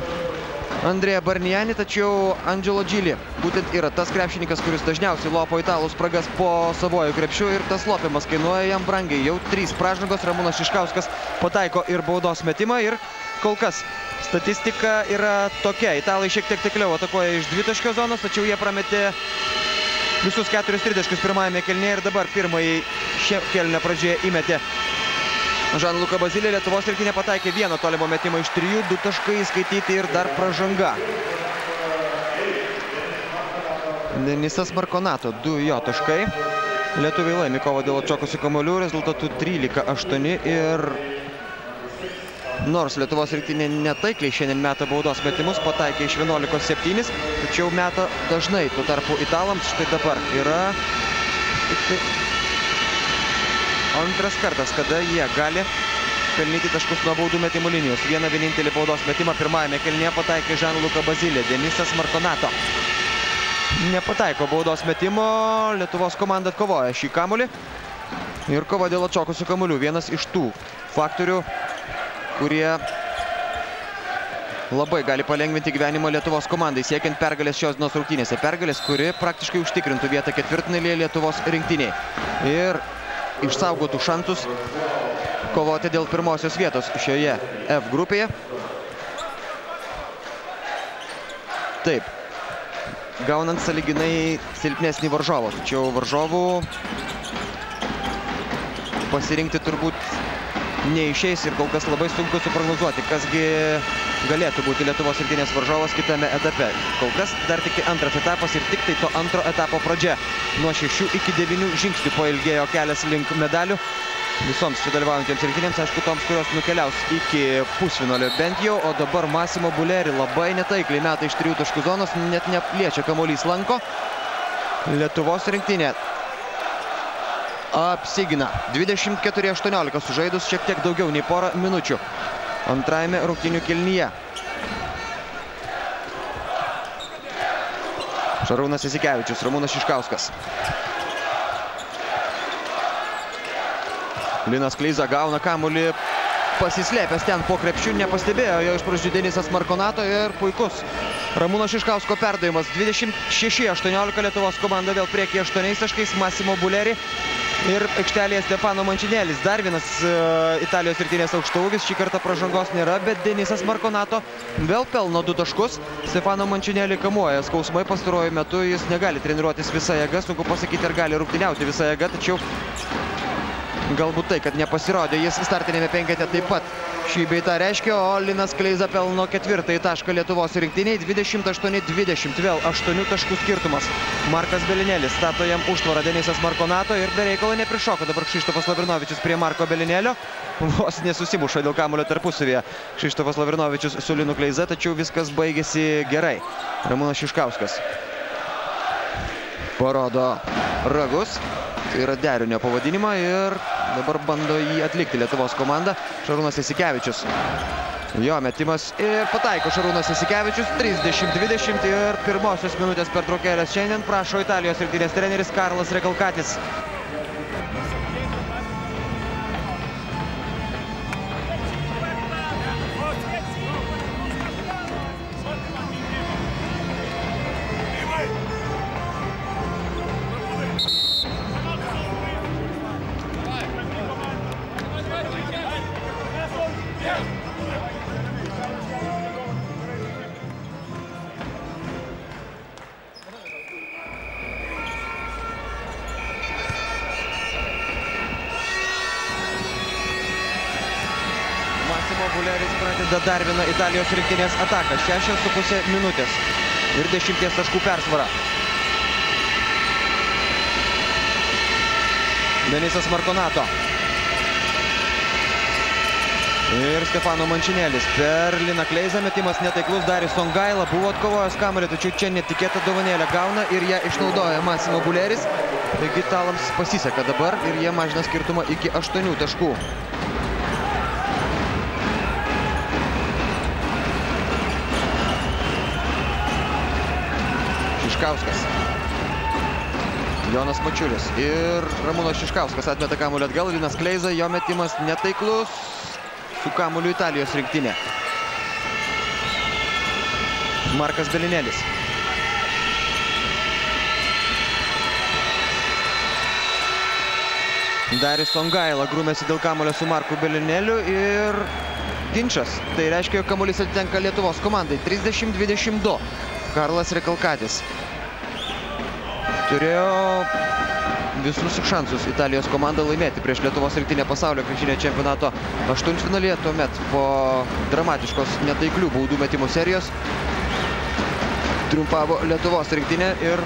S1: Andrea Barnianį, tačiau Angelo Gili būtent yra tas krepšininkas, kuris dažniausiai lopo italų spragas po savojo krepšiu ir tas lopimas kainuoja jam brangiai. Jau 3 pražangos, Ramūnas Šiškauskas pataiko ir baudos metimą ir kol kas statistika yra tokia. Italai šiek tiek taikliau atakuoja iš 2 taškio zonos, tačiau jie prametė visus 4 tritaškius pirmajame kėlinyje ir dabar pirmąjį šio kėlinio pradžioje įmetė Žan-Luka Bazilė. Lietuvos rinktinė pataikė vieną tolimo metimą iš 3, 2 taškai įskaityti ir dar pražanga. Denisas Markonato, 2 jo taškai. Lietuviai laimi kovą dėl atšokusių kamuolių, rezultatų 13-8 ir nors Lietuvos rinktinė netaikliai šiandien meta baudos metimus, pataikė iš 11-7, tačiau meta dažnai, tuo tarpu italams štai dabar yra antras kartas, kada jie gali pelnyti taškus nuo baudų metimų linijos. Vieną vienintelį baudos metimą pirmajame kėlinyje pataikė Žan-Luka Bazilė. Denisas Markonato nepataiko baudos metimo. Lietuvos komanda atkovoja šį kamuolį ir kova dėl atšokusių kamuolių. Vienas iš tų faktorių, kurie labai gali palengvinti gyvenimą Lietuvos komandai, siekiant pergalės šios dienos rungtynėse. Pergalės, kuri praktiškai užtikrintų vietą ketvirtfinalyje Lietuvos rinktiniai ir išsaugotų šansus kovoti dėl pirmosios vietos šioje F grupėje. Taip, gaunant sąlyginai silpnesnį varžovą, tačiau varžovų pasirinkti turbūt neišeis ir kol kas labai sunku suprognozuoti, kasgi galėtų būti Lietuvos rinktinės varžovas kitame etape. Kol kas dar tik tai antras etapas ir tik tai to antro etapo pradžia. Nuo 6 iki 9 žingsnių pailgėjo kelias link medalių visoms čia dalyvaujantiems rinktinėms, aišku, toms, kurios nukeliaus iki pusfinalio bent jau, o dabar Massimo Bulleri labai netaikliai meta iš 3 taškų zonos, net nepliečia kamuolys lanko. Lietuvos rinktinė apsigina 24-18 sužaidus šiek tiek daugiau nei porą minučių antrajame rungtynių kėlinyje. Šarūnas Jasikevičius, Ramūnas Šiškauskas. Linas Kleiza gauna kamuolį, pasislėpęs ten po krepšiu, nepastebėjo jo iš pradžių Denisas Markonato ir puikus Ramūno Šiškausko perdavimas. 26-18 Lietuvos komanda vėl priekyje 8 taškais. Massimo Bulleri ir aikštelėje Stefano Mančinėlis. Dar vienas Italijos rinktinės aukštaūgis. Šį kartą pražangos nėra, bet Denisas Markonato vėl pelno 2 taškus. Stefano Mančinėlį kamuoja skausmai pastaruoju metu. Jis negali treniruotis visą jėgą. Sunku pasakyti, ar gali rungtyniauti visą jėgą, tačiau galbūt tai, kad nepasirodė jis startinėme penkete taip pat šį bei tą reiškia, o Linas Kleiza pelno 4 tašką Lietuvos rinktiniai. 28-20, vėl 8 taškų skirtumas. Markas Belinėlis stato jam užtvarą Denisas Markonato ir be reikalo neprišoko dabar Kšištofas Lavrinovičius prie Marko Belinėlio. Vos nesusimuša dėl kamuolio tarpusavyje Kšištofas Lavrinovičius su Linu Kleiza, tačiau viskas baigėsi gerai. Ramūnas Šiškauskas parodo ragus, tai yra derinio pavadinimą ir dabar bando jį atlikti Lietuvos komanda. Šarūnas Jasikevičius. Jo metimas ir pataiko Šarūnas Jasikevičius. 30-20 ir pirmosios minutės pertraukėlės šiandien prašo Italijos rinktinės treneris Karlas Recalcatis. Bulleris pradeda dar vieną Italijos rinktinės ataką. 6,5 minutės ir 10 taškų persvara. Denisas Markonato. Ir Stefano Mančinėlis. Per Liną Kleizą metimas netaiklus. Darius Songaila buvo atkovojęs kamuolį, tačiau čia netikėtą dovanėlę gauna ir ją išnaudoja Massimo Bulleris. Taigi italams pasiseka dabar ir jie mažina skirtumą iki 8 taškų. Šiškauskas. Jonas Mačiulis ir Ramūnas Šiškauskas atmeta kamuolį atgal. Linas Kleiza, jo metimas netaiklus. Su kamuoliu Italijos rinktinė. Markas Belinėlis. Darius Songaila grūmėsi dėl kamuolio su Marku Belinėliu ir ginčas. Tai reiškia, jog kamuolys atitenka Lietuvos komandai. 30-22. Karlas Recalcatis. turėjo visus šansus Italijos komanda laimėti prieš Lietuvos rinktinę pasaulio krepšinio čempionato aštuntfinalyje. Tuomet po dramatiškos netaiklių baudų metimų serijos triumfavo Lietuvos rinktinė ir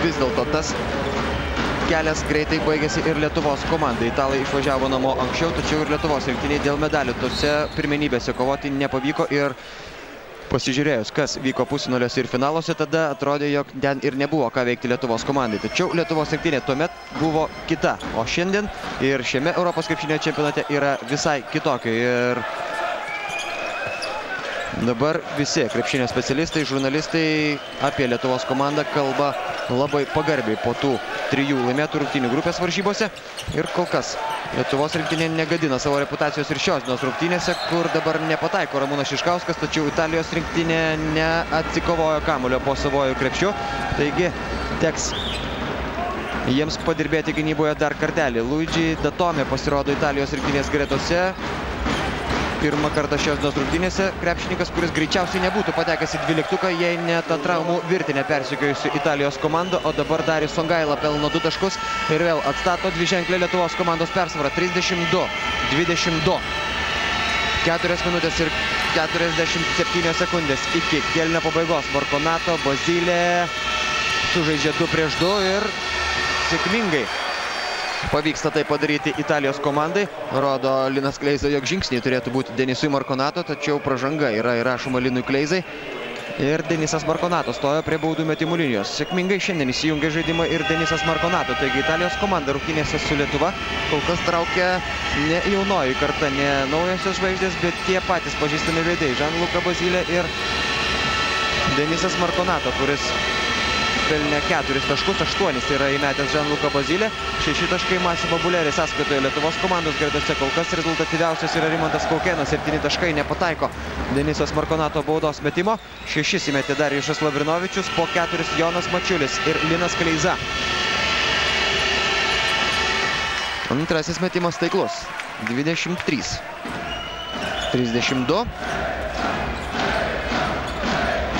S1: vis dėlto tas kelias greitai baigėsi ir Lietuvos komandai. Italai išvažiavo namo anksčiau, tačiau ir Lietuvos rinktiniai dėl medalių tose pirmenybėse kovoti nepavyko ir pasižiūrėjus, kas vyko pusfinaliuose ir finaluose, tada atrodė, jog ten ir nebuvo ką veikti Lietuvos komandai. Tačiau Lietuvos rinktinė tuomet buvo kita, o šiandien ir šiame Europos krepšinio čempionate yra visai kitokia. Ir dabar visi krepšinio specialistai, žurnalistai apie Lietuvos komandą kalba labai pagarbiai po tų 3 laimėtų rungtynių grupės varžybose. Ir kol kas Lietuvos rinktinė negadina savo reputacijos ir šios dienos rungtynėse, kur dabar nepataiko Ramūnas Šiškauskas, tačiau Italijos rinktinė neatsikovojo kamuolio po savojų krepšiu. Taigi teks jiems padirbėti gynyboje dar kartelį. Luigi Datome pasirodo Italijos rinktinės gretose. Pirmą kartą šios dienos rungtynėse krepšininkas, kuris greičiausiai nebūtų patekęs į 12-uką, jei ne tą traumų virtinę persekiojusi Italijos komanda, o dabar Darius Songaila pelno 2 taškus ir vėl atstato dviženklę Lietuvos komandos persvarą 32-22. 4 minutės ir 47 sekundės iki kėlinio pabaigos. Marconato, Bazilė sužaidžia 2 prieš 2 ir sėkmingai pavyksta tai padaryti Italijos komandai. Rodo Linas Kleiza, jog žingsniai turėtų būti Denisui Marconato, tačiau pražanga yra įrašoma Linui Kleizai. Ir Denisas Marconato stojo prie baudų metimų linijos. Sėkmingai šiandien įsijungia žaidimą ir Denisas Marconato. Taigi Italijos komanda rungtynėse su Lietuva kol kas traukia ne jaunoji karta, ne naujosios žvaigždės, bet tie patys pažįstami veidai. Gianluca Bazilė ir Denisas Marconato, kuris pelnė 4 taškus, 8 yra įmetęs Gianluca Bazilė, 6 taškai Massimo Bulleri sąskaitoje Lietuvos komandos gretose. Kol kas rezultatyviausias yra Rimantas Kaukėnas, 7 taškai, nepataiko Denisas Marconato baudos metimo, 6 įmetė Darijušas Lavrinovičius, po 4 Jonas Mačiulis ir Linas Kleiza. Antrasis metimas taiklus, 23-32.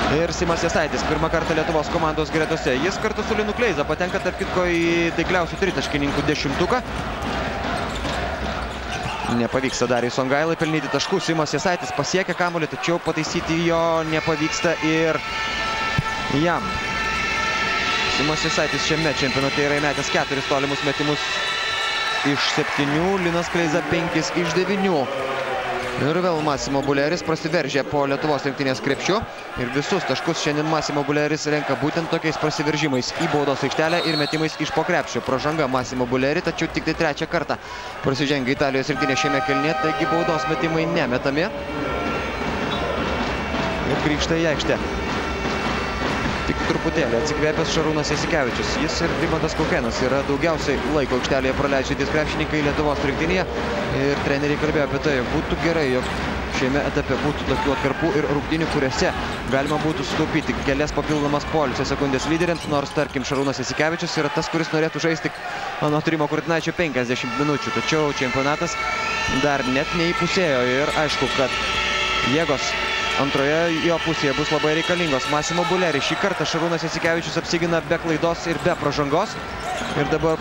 S1: Ir Simas Jasaitis pirmą kartą Lietuvos komandos gretose. Jis kartu su Linu Kleiza patenka tarp kitko į taikliausių tritaškininkų 10-uką. Nepavyksta Dariui Songailai pelnyti taškų. Simas Jasaitis pasiekia kamuolį, tačiau pataisyti jo nepavyksta ir jam. Simas Jasaitis šiame čempionate yra įmetęs 4 tolimus metimus iš 7, Linas Kleiza 5 iš 9. Ir vėl Massimo Bulleris prasiveržė po Lietuvos rinktinės krepšiu. Ir visus taškus šiandien Massimo Bulleris renka būtent tokiais prasiveržimais į baudos aikštelę ir metimais iš po krepšio. Pražanga Massimo Bulleri, tačiau tik tai 3 kartą prasižengia Italijos rinktinė šiame kėlinyje, taigi baudos metimai nemetami. Ir grįžta į aikštę. Tik truputėlį atsikvėpęs Šarūnas Jasikevičius. Jis ir Rimantas Kaukėnas yra daugiausiai laiko aikštelėje praleidžiantys krepšininkai Lietuvos rinktinėje. Ir treneriai kalbėjo apie tai, jog būtų gerai, jog šiame etape būtų tokių atkarpų ir rungtynių, kuriuose galima būtų sutaupyti kelias papildomas poilsio sekundės lyderiams, nors tarkim Šarūnas Jasikevičius yra tas, kuris norėtų žaisti anot Rimo Kurtinaičio 50 minučių. Tačiau čempionatas dar net neįpusėjo ir aišku, kad jėgos antroje jo pusėje bus labai reikalingos. Massimo Bulleri šį kartą Šarūnas Jasikevičius apsigina be klaidos ir be pražangos. Ir dabar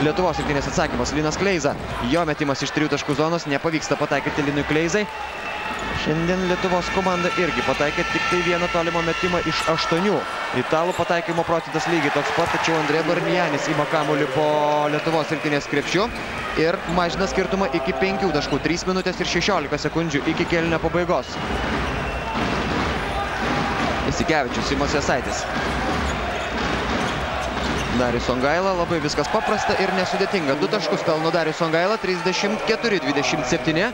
S1: Lietuvos rinktinės atsakymas. Linas Kleiza. Jo metimas iš 3 taškų zonos. Nepavyksta pataikyti Linui Kleizai. Šiandien Lietuvos komanda irgi pataikė tik tai vieną tolimą metimą iš 8. Italų pataikymo procentas lygiai toks pat, tačiau Andrė Barnijanis ima kamuolį po Lietuvos rinktinės krepšiu ir mažina skirtumą iki 5 taškų. 3 minutės ir 16 sekundžių iki kėlinio pabaigos. Jasikevičius, Simas Jasaitis. Darius Songaila, labai viskas paprasta ir nesudėtinga. 2 taškus pelno Darius Songaila, 34-27.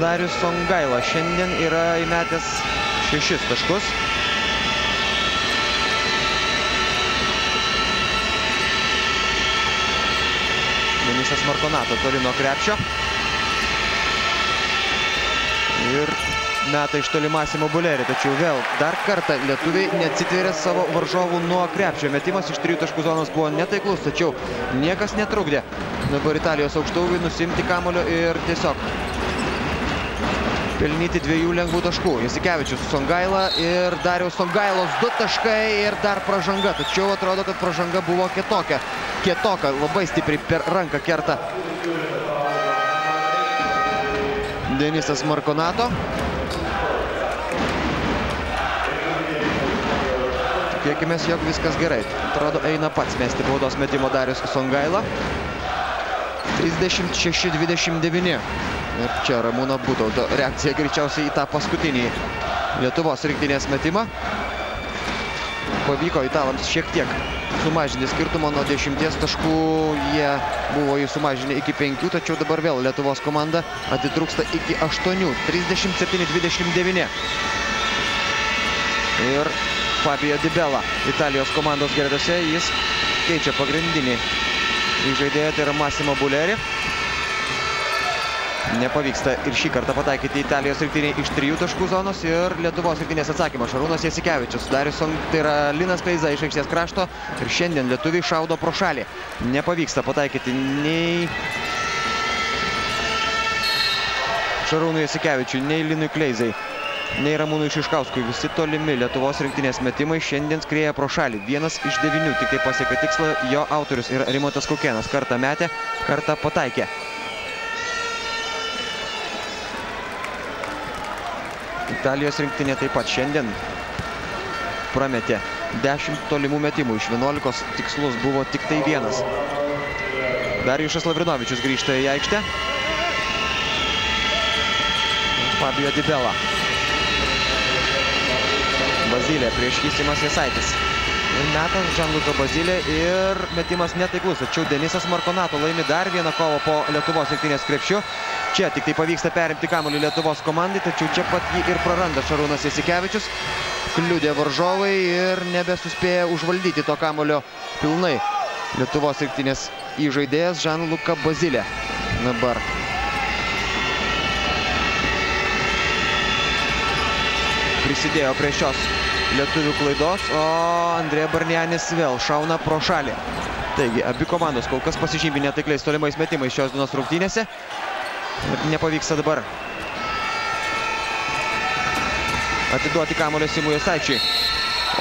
S1: Darius Songaila šiandien yra įmetęs 6 taškus. Denisas Marconato toli nuo krepšio. Ir meta iš toli Massimo Bulleri, tačiau vėl dar kartą lietuviai neatsitvėrė savo varžovų nuo krepšio. Metimas iš 3 taškų zonos buvo netaiklus, tačiau niekas netrukdė dabar Italijos aukštaūgiui nusimti kamuolio ir tiesiog pelnyti 2 lengvų taškų. Jasikevičius, Songaila ir Dariaus Songailos 2 taškai ir dar pražanga. Tačiau atrodo, kad pražanga buvo kietoka. Labai stipriai per ranką kerta Denisas Markonato. Tikėkimės, jog viskas gerai. Atrodo, eina pats mesti baudos metimo Darius Songaila. 36-29. Ir čia Ramūno Butauto reakcija greičiausiai į tą paskutinį Lietuvos rinktinės metimą. Pavyko italams šiek tiek sumažinti skirtumą nuo 10 taškų. Jie buvo jį sumažinę iki 5, tačiau dabar vėl Lietuvos komanda atitrūksta iki 8. 37-29. Ir Fabio Di Bella Italijos komandos gretose, jis keičia pagrindinį žaidėją, tai yra Massimo Bulleri. Nepavyksta ir šį kartą pataikyti Italijos rinktinei iš 3 taškų zonos ir Lietuvos rinktinės atsakymas. Šarūnas Jasikevičius, tai yra Linas Kleiza iš aikštės krašto ir šiandien lietuviai šaudo pro šalį. Nepavyksta pataikyti nei Šarūnui Jasikevičiui, nei Linui Kleizai, nei Ramūnui Šiškauskui. Visi tolimi Lietuvos rinktinės metimai šiandien skrieja pro šalį. 1 iš 9 tik tai pasiekė tikslą, jo autorius yra Rimantas Kaukėnas. Kartą metė, kartą pataikė. Italijos rinktinė taip pat šiandien prametė 10 tolimų metimų. Iš 11 tikslus buvo tik tai 1. Darijušas Lavrinovičius grįžta į aikštę. Fabio Di Bella. Bazilė prieš jį Simas Jasaitis. Metas Gianluca Bazilė ir metimas netaiklus. Tačiau Denisas Markonato laimi dar vieną kovą po Lietuvos rinktinės krepšiu. Čia tik tai pavyksta perimti kamuolį Lietuvos komandai, tačiau čia pat jį ir praranda Šarūnas Jasikevičius. Kliudė varžovai ir nebesuspėja užvaldyti to kamuolio pilnai. Lietuvos rinktinės įžaidėjas Gianluca Bazilė. Dabar prisidėjo prie šios lietuvių klaidos, o Andrėja Barnianis vėl šauna pro šalį. Taigi, abi komandos kol kas pasižymi netaikliais tolimais metimais šios dienos rungtynėse. Ir nepavyksta dabar atiduoti kamuolio Simui Jasaičiui.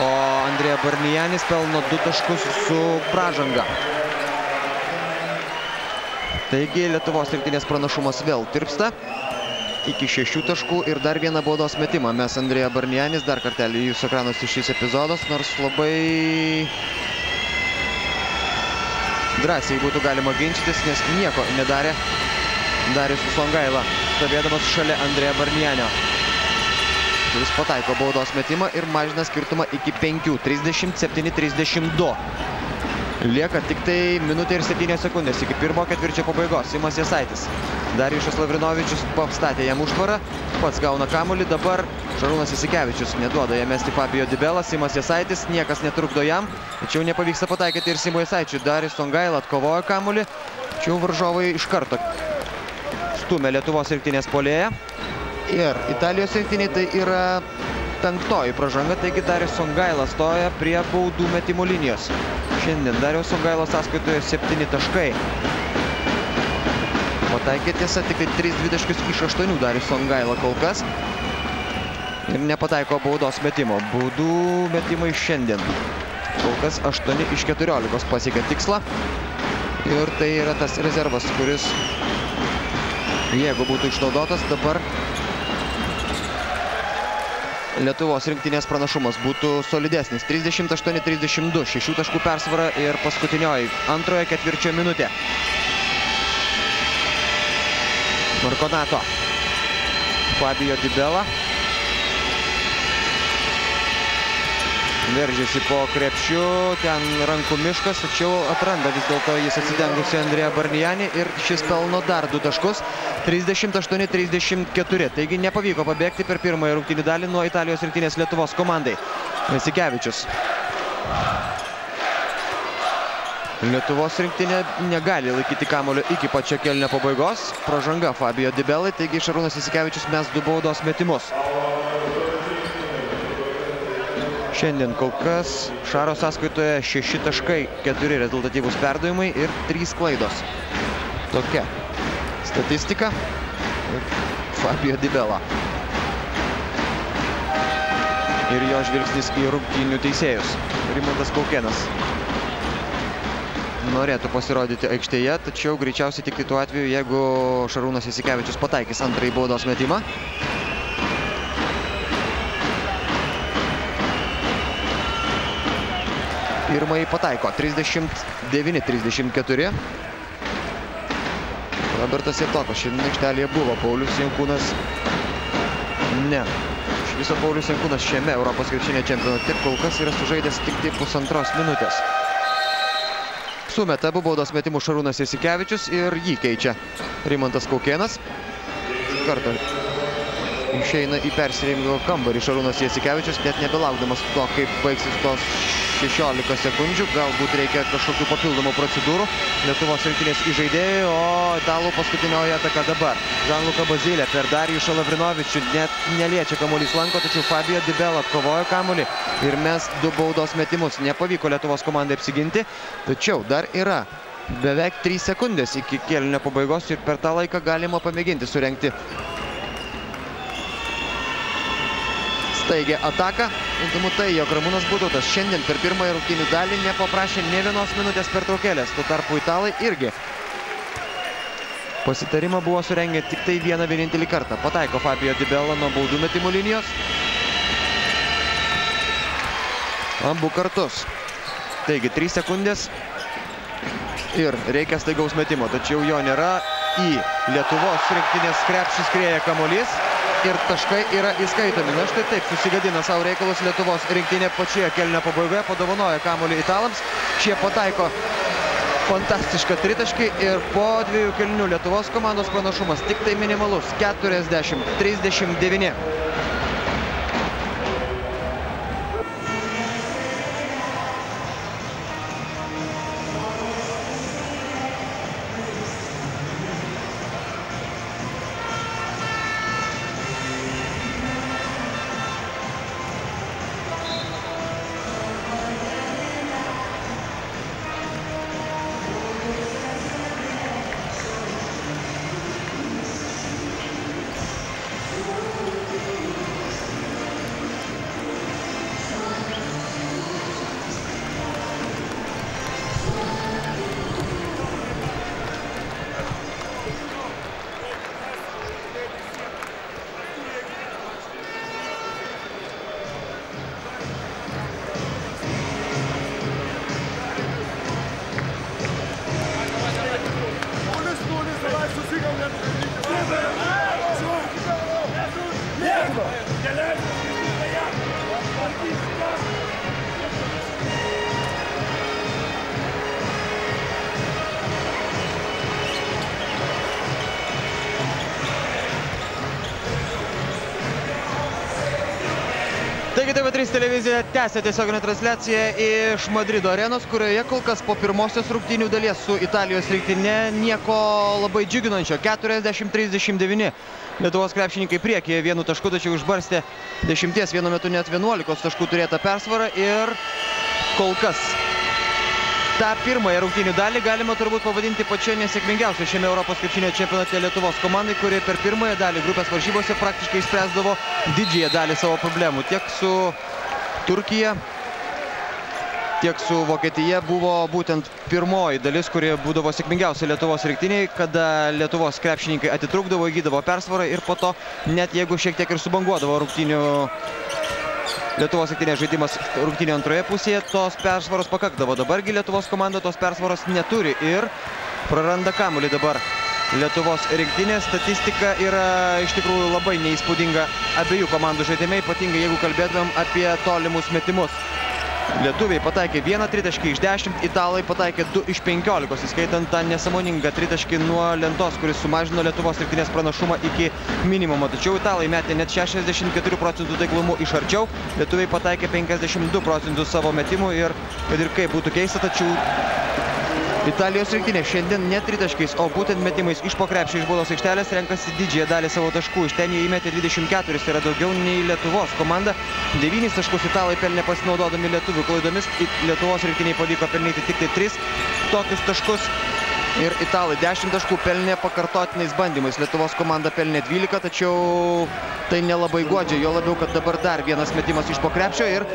S1: O Andrėja Barnianis pelno 2 taškus su pražanga. Taigi, Lietuvos rinktinės pranašumas vėl tirpsta. Iki 6 taškų ir dar vieną baudos metimą. Mes Andrėja Barnianis, dar kartelį jūsų ekranus iš šis epizodas, nors labai drąsiai būtų galima ginčytis, nes nieko nedarė Darius Songaila, stovėdamas šalia Andrėja Barnianio, kuris pataiko baudos metimą ir mažina skirtumą iki 5, 37-32. Lieka tik tai minutė ir 7 sekundės iki pirmo ketvirčio pabaigos. Simas Jasaitis. Darijušas Lavrinovičius pastatė jam užtvarą, pats gauna kamuolį, dabar Šarūnas Jasikevičius neduoda jam mesti Fabio Di Bella. Simas Jasaitis, niekas netrukdo jam, tačiau nepavyksta pataikyti ir Simui Jasaičiui. Darius Songaila atkovojo kamuolį, tačiau varžovai iš karto stumė Lietuvos rinktinės puolėją. Ir Italijos rinktinė tai yra 5 pražanga, taigi Darius Songaila stoja prie baudų metimų linijos. Šiandien Dariaus Songailos sąskaitoje 7 taškai. Pataikė tiesa tik tai 3 dvitaškius iš 8 Darius Songaila kol kas. Ir nepataiko baudos metimo. Baudų metimai šiandien. Kol kas 8 iš 14 pasiekė tikslą. Ir tai yra tas rezervas, kuris, jeigu būtų išnaudotas, dabar Lietuvos rinktinės pranašumas būtų solidesnis. 38-32, 6 taškų persvara ir paskutinioji antrojo ketvirčio minutė. Markonato. Fabio Di Bella. Veržiasi po krepšiu, ten rankų miškas, tačiau atranda vis dėlto jis atsidengusi Andrėja Barnianį ir šis pelno dar 2 taškus. 38-34, taigi nepavyko pabėgti per pirmąją rungtynių dalį nuo Italijos rinktinės Lietuvos komandai. Jasikevičius. Lietuvos rinktinė negali laikyti kamuolio iki pačio kėlinio pabaigos. Pražanga Fabio Di Bellai, taigi Šarūnas Jasikevičius mes 2 baudos metimus. Šiandien kol kas Šaro sąskaitoje 6 taškai, 4 rezultatyvūs perdavimai ir 3 klaidos. Tokia statistika. Fabio Di Bella. ir jo žvilgsnis į rungtynių teisėjus. Rimantas Kaukėnas norėtų pasirodyti aikštėje, tačiau greičiausiai tik tuo atveju, jeigu Šarūnas Jasikevičius pataikys antrąjį baudos metimą. Pirmąjį pataiko 39-34. Robertas Jevtokas šiandien aikštelėje buvo, Paulius Jankūnas ne. Iš viso Paulius Jankūnas šiame Europos krepšinio čempionate kol kas yra sužaidęs tik tai pusantros minutės. Sumeta abu baudos metimų Šarūnas Jasikevičius ir jį keičia Rimantas Kaukėnas. Kartą išeina į persirengimo kambarį Šarūnas Jasikevičius, net nebelaukdamas to, kaip baigsis tos 16 sekundžių. Galbūt reikia kažkokių papildomų procedūrų. Lietuvos rinktinės įžaidėjai, o italų paskutinioji ataka dabar. Gianluca Bazilė per Darijušą Lavrinovičių net neliečia kamuolys lanko, tačiau Fabio Di Bello atkovojo kamuolį ir mes 2 baudos metimus. Nepavyko Lietuvos komandai apsiginti, tačiau dar yra beveik 3 sekundės iki kėlinio pabaigos ir per tą laiką galima pamėginti surengti staigę ataką. Įdomu tai, jog Ramūnas Butautas šiandien per pirmąją rungtynių dalį nepaprašė nė vienos minutės pertraukėlės. Tuo tarpu italai irgi pasitarimą buvo surengę tik tai vieną vienintelį kartą. Pataiko Fabio Di Bello nuo baudų metimų linijos. Abu kartus. Taigi 3 sekundės ir reikia staigaus metimo, tačiau jo nėra. Į Lietuvos rinktinės krepšį skrieja kamuolys ir taškai yra įskaitomi. Na štai taip susigadina savo reikalus Lietuvos rinktinė pačioje kėlinio pabaigoje, padovanoja kamuolį italams. Šie pataiko fantastišką tritaškį ir po 2 kėlinių Lietuvos komandos pranašumas tik tai minimalus 40-39. Taigi TV3 televizija tęsia tiesioginę transliaciją iš Madrido arenos, kurioje kol kas po pirmosios rungtynių dalies su Italijos rinktinė nieko labai džiuginančio. 40-39 Lietuvos krepšininkai priekyje 1 tašku, tačiau išbarstė 10, vienu metu net 11 taškų turėtą persvarą ir kol kas tą pirmąją rungtynių dalį galima turbūt pavadinti pačia nesėkmingiausia šiame Europos krepšinio čempionate Lietuvos komandai, kuri per pirmąją dalį grupės varžybose praktiškai išspręsdavo didžiąją dalį savo problemų. Tiek su Turkija, tiek su Vokietija buvo būtent pirmoji dalis, kuri būdavo sėkmingiausia Lietuvos rinktiniai, kada Lietuvos krepšininkai atitrūkdavo, įgydavo persvarą ir po to, net jeigu šiek tiek ir subanguodavo rungtynių Lietuvos rinktinės žaidimas rungtynių antroje pusėje, tos persvaros pakakdavo. Dabargi Lietuvos komanda tos persvaros neturi ir praranda kamuolį dabar. Lietuvos rinktinės statistika yra iš tikrųjų labai neįspūdinga abiejų komandų žaidime, ypatingai jeigu kalbėtumėm apie tolimus metimus. Lietuviai pataikė 1 tritaškį iš 10, italai pataikė 2 iš 15, įskaitant tą nesąmoningą tritaškį nuo lentos, kuris sumažino Lietuvos rinktinės pranašumą iki minimumo. Tačiau italai metė net 64% taiklumu iš arčiau, lietuviai pataikė 52% savo metimų ir kad ir kaip būtų keista, tačiau Italijos rinktinė šiandien ne tritaškiais, o būtent metimais iš po krepšio iš baudos aikštelės renkasi didžiąją dalį savo taškų. Iš ten jie įmetė 24, tai yra daugiau nei Lietuvos komanda. 9 taškus italai pelnė pasinaudodami lietuvių klaidomis. Lietuvos rinktiniai pavyko pelnyti tik tai 3 tokius taškus. ir italai 10 taškų pelnė pakartotiniais bandymais. Lietuvos komanda pelnė 12, tačiau tai nelabai godžia, jo labiau, kad dabar dar vienas metimas iš po krepšio ir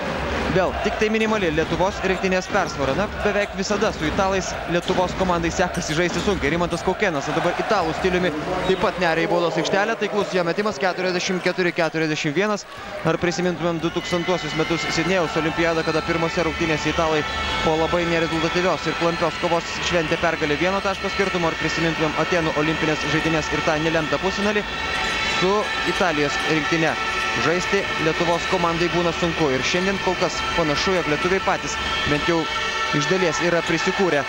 S1: vėl tik tai minimali Lietuvos rinktinės persvara. Na, beveik visada su italais Lietuvos komandai sekasi žaisti sunkiai. Rimantas Kaukėnas, dabar italų stiliumi taip pat neria į baudos aikštelę. Taiklus jo metimas 44-41. Ar prisimintumėm 2000 metus Sidnėjaus olimpiadą, kada pirmose rungtynėse italai po labai nerezultatyvios ir klampios kovos šventė pergalę 1 taško skirtumo. Ar prisimintumėm Atėnų olimpinės žaidynės ir tą nelemtą pusfinalį su Italijos rinktinė. Žaisti Lietuvos komandai būna sunku ir šiandien kol kas panašu, jog lietuviai patys bent jau iš dalies yra prisikūrę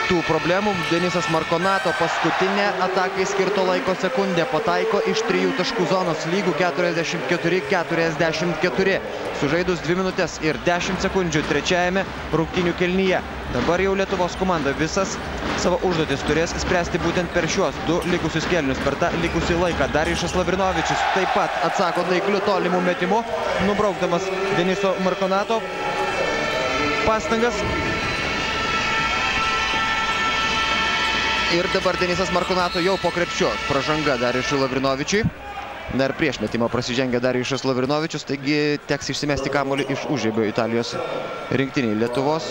S1: tų problemų. Denisas Markonato paskutinė atakai skirto laiko sekundė pataiko iš 3 taškų zonos, lygų 44-44. Sužaidus 2 minutės ir 10 sekundžių trečiajame rungtynių kėlinyje. Dabar jau Lietuvos komanda visas savo užduotis turės spręsti būtent per šiuos 2 likusius kėlinius, per tą likusį laiką. Darijušas Lavrinovičius taip pat atsako taikliu tolimų metimu, nubraukdamas Deniso Markonato pastangas. Ir dabar Denisas Markonato jau po krepšiu. Pražanga Darijušui Lavrinovičiui. Dar prieš metimą prasižengia Darijušas Lavrinovičius, taigi teks išsimesti kamuolį iš užriebio Italijos rinktiniai. Lietuvos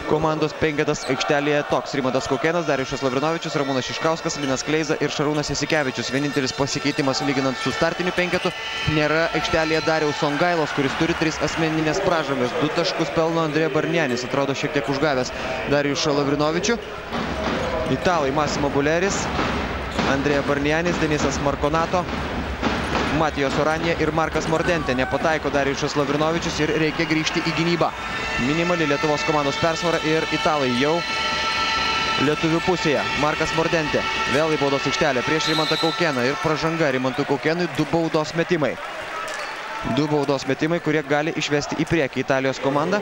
S1: komandos penketas aikštelėje toks: Rimantas Kaukėnas, Darijušas Lavrinovičius, Ramūnas Šiškauskas, Linas Kleiza ir Šarūnas Jasikevičius. Vienintelis pasikeitimas lyginant su startiniu penketu nėra aikštelėje Dariaus Songailos, kuris turi 3 asmeninės pražangas. 2 taškus pelno Andrėja Barnianis, atrodo šiek tiek užgavęs Darijušą Lavrinovičių. Italai Massimo Buleris, Andrėja Barnianis, Denisas Markonato, Matijos Oranija ir Markas Mordentė. Nepataiko Darijušas Lavrinovičius ir reikia grįžti į gynybą. Minimali Lietuvos komandos persvara ir italai jau lietuvių pusėje. Markas Mordentė vėl į baudos aikštelę prieš Rimantą Kaukėną ir pražanga Rimantui Kaukėnui. 2 baudos metimai. 2 baudos metimai, kurie gali išvesti į priekį Italijos komandą.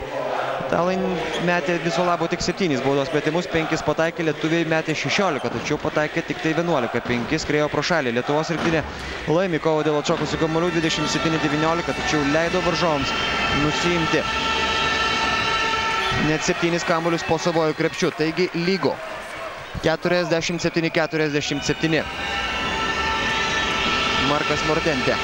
S1: Italai metė viso labo tik 7 baudos metimus, 5 pataikė, lietuviai metė 16, tačiau pataikė tik tai 11, 5 skriejo pro šalį. Lietuvos rinktinė laimi kovą dėl atšokusių kamuolių 27-19, tačiau leido varžovams nusiimti net 7 kamuolius po savojų krepšių, taigi lygo 47-47. Markas Mordentė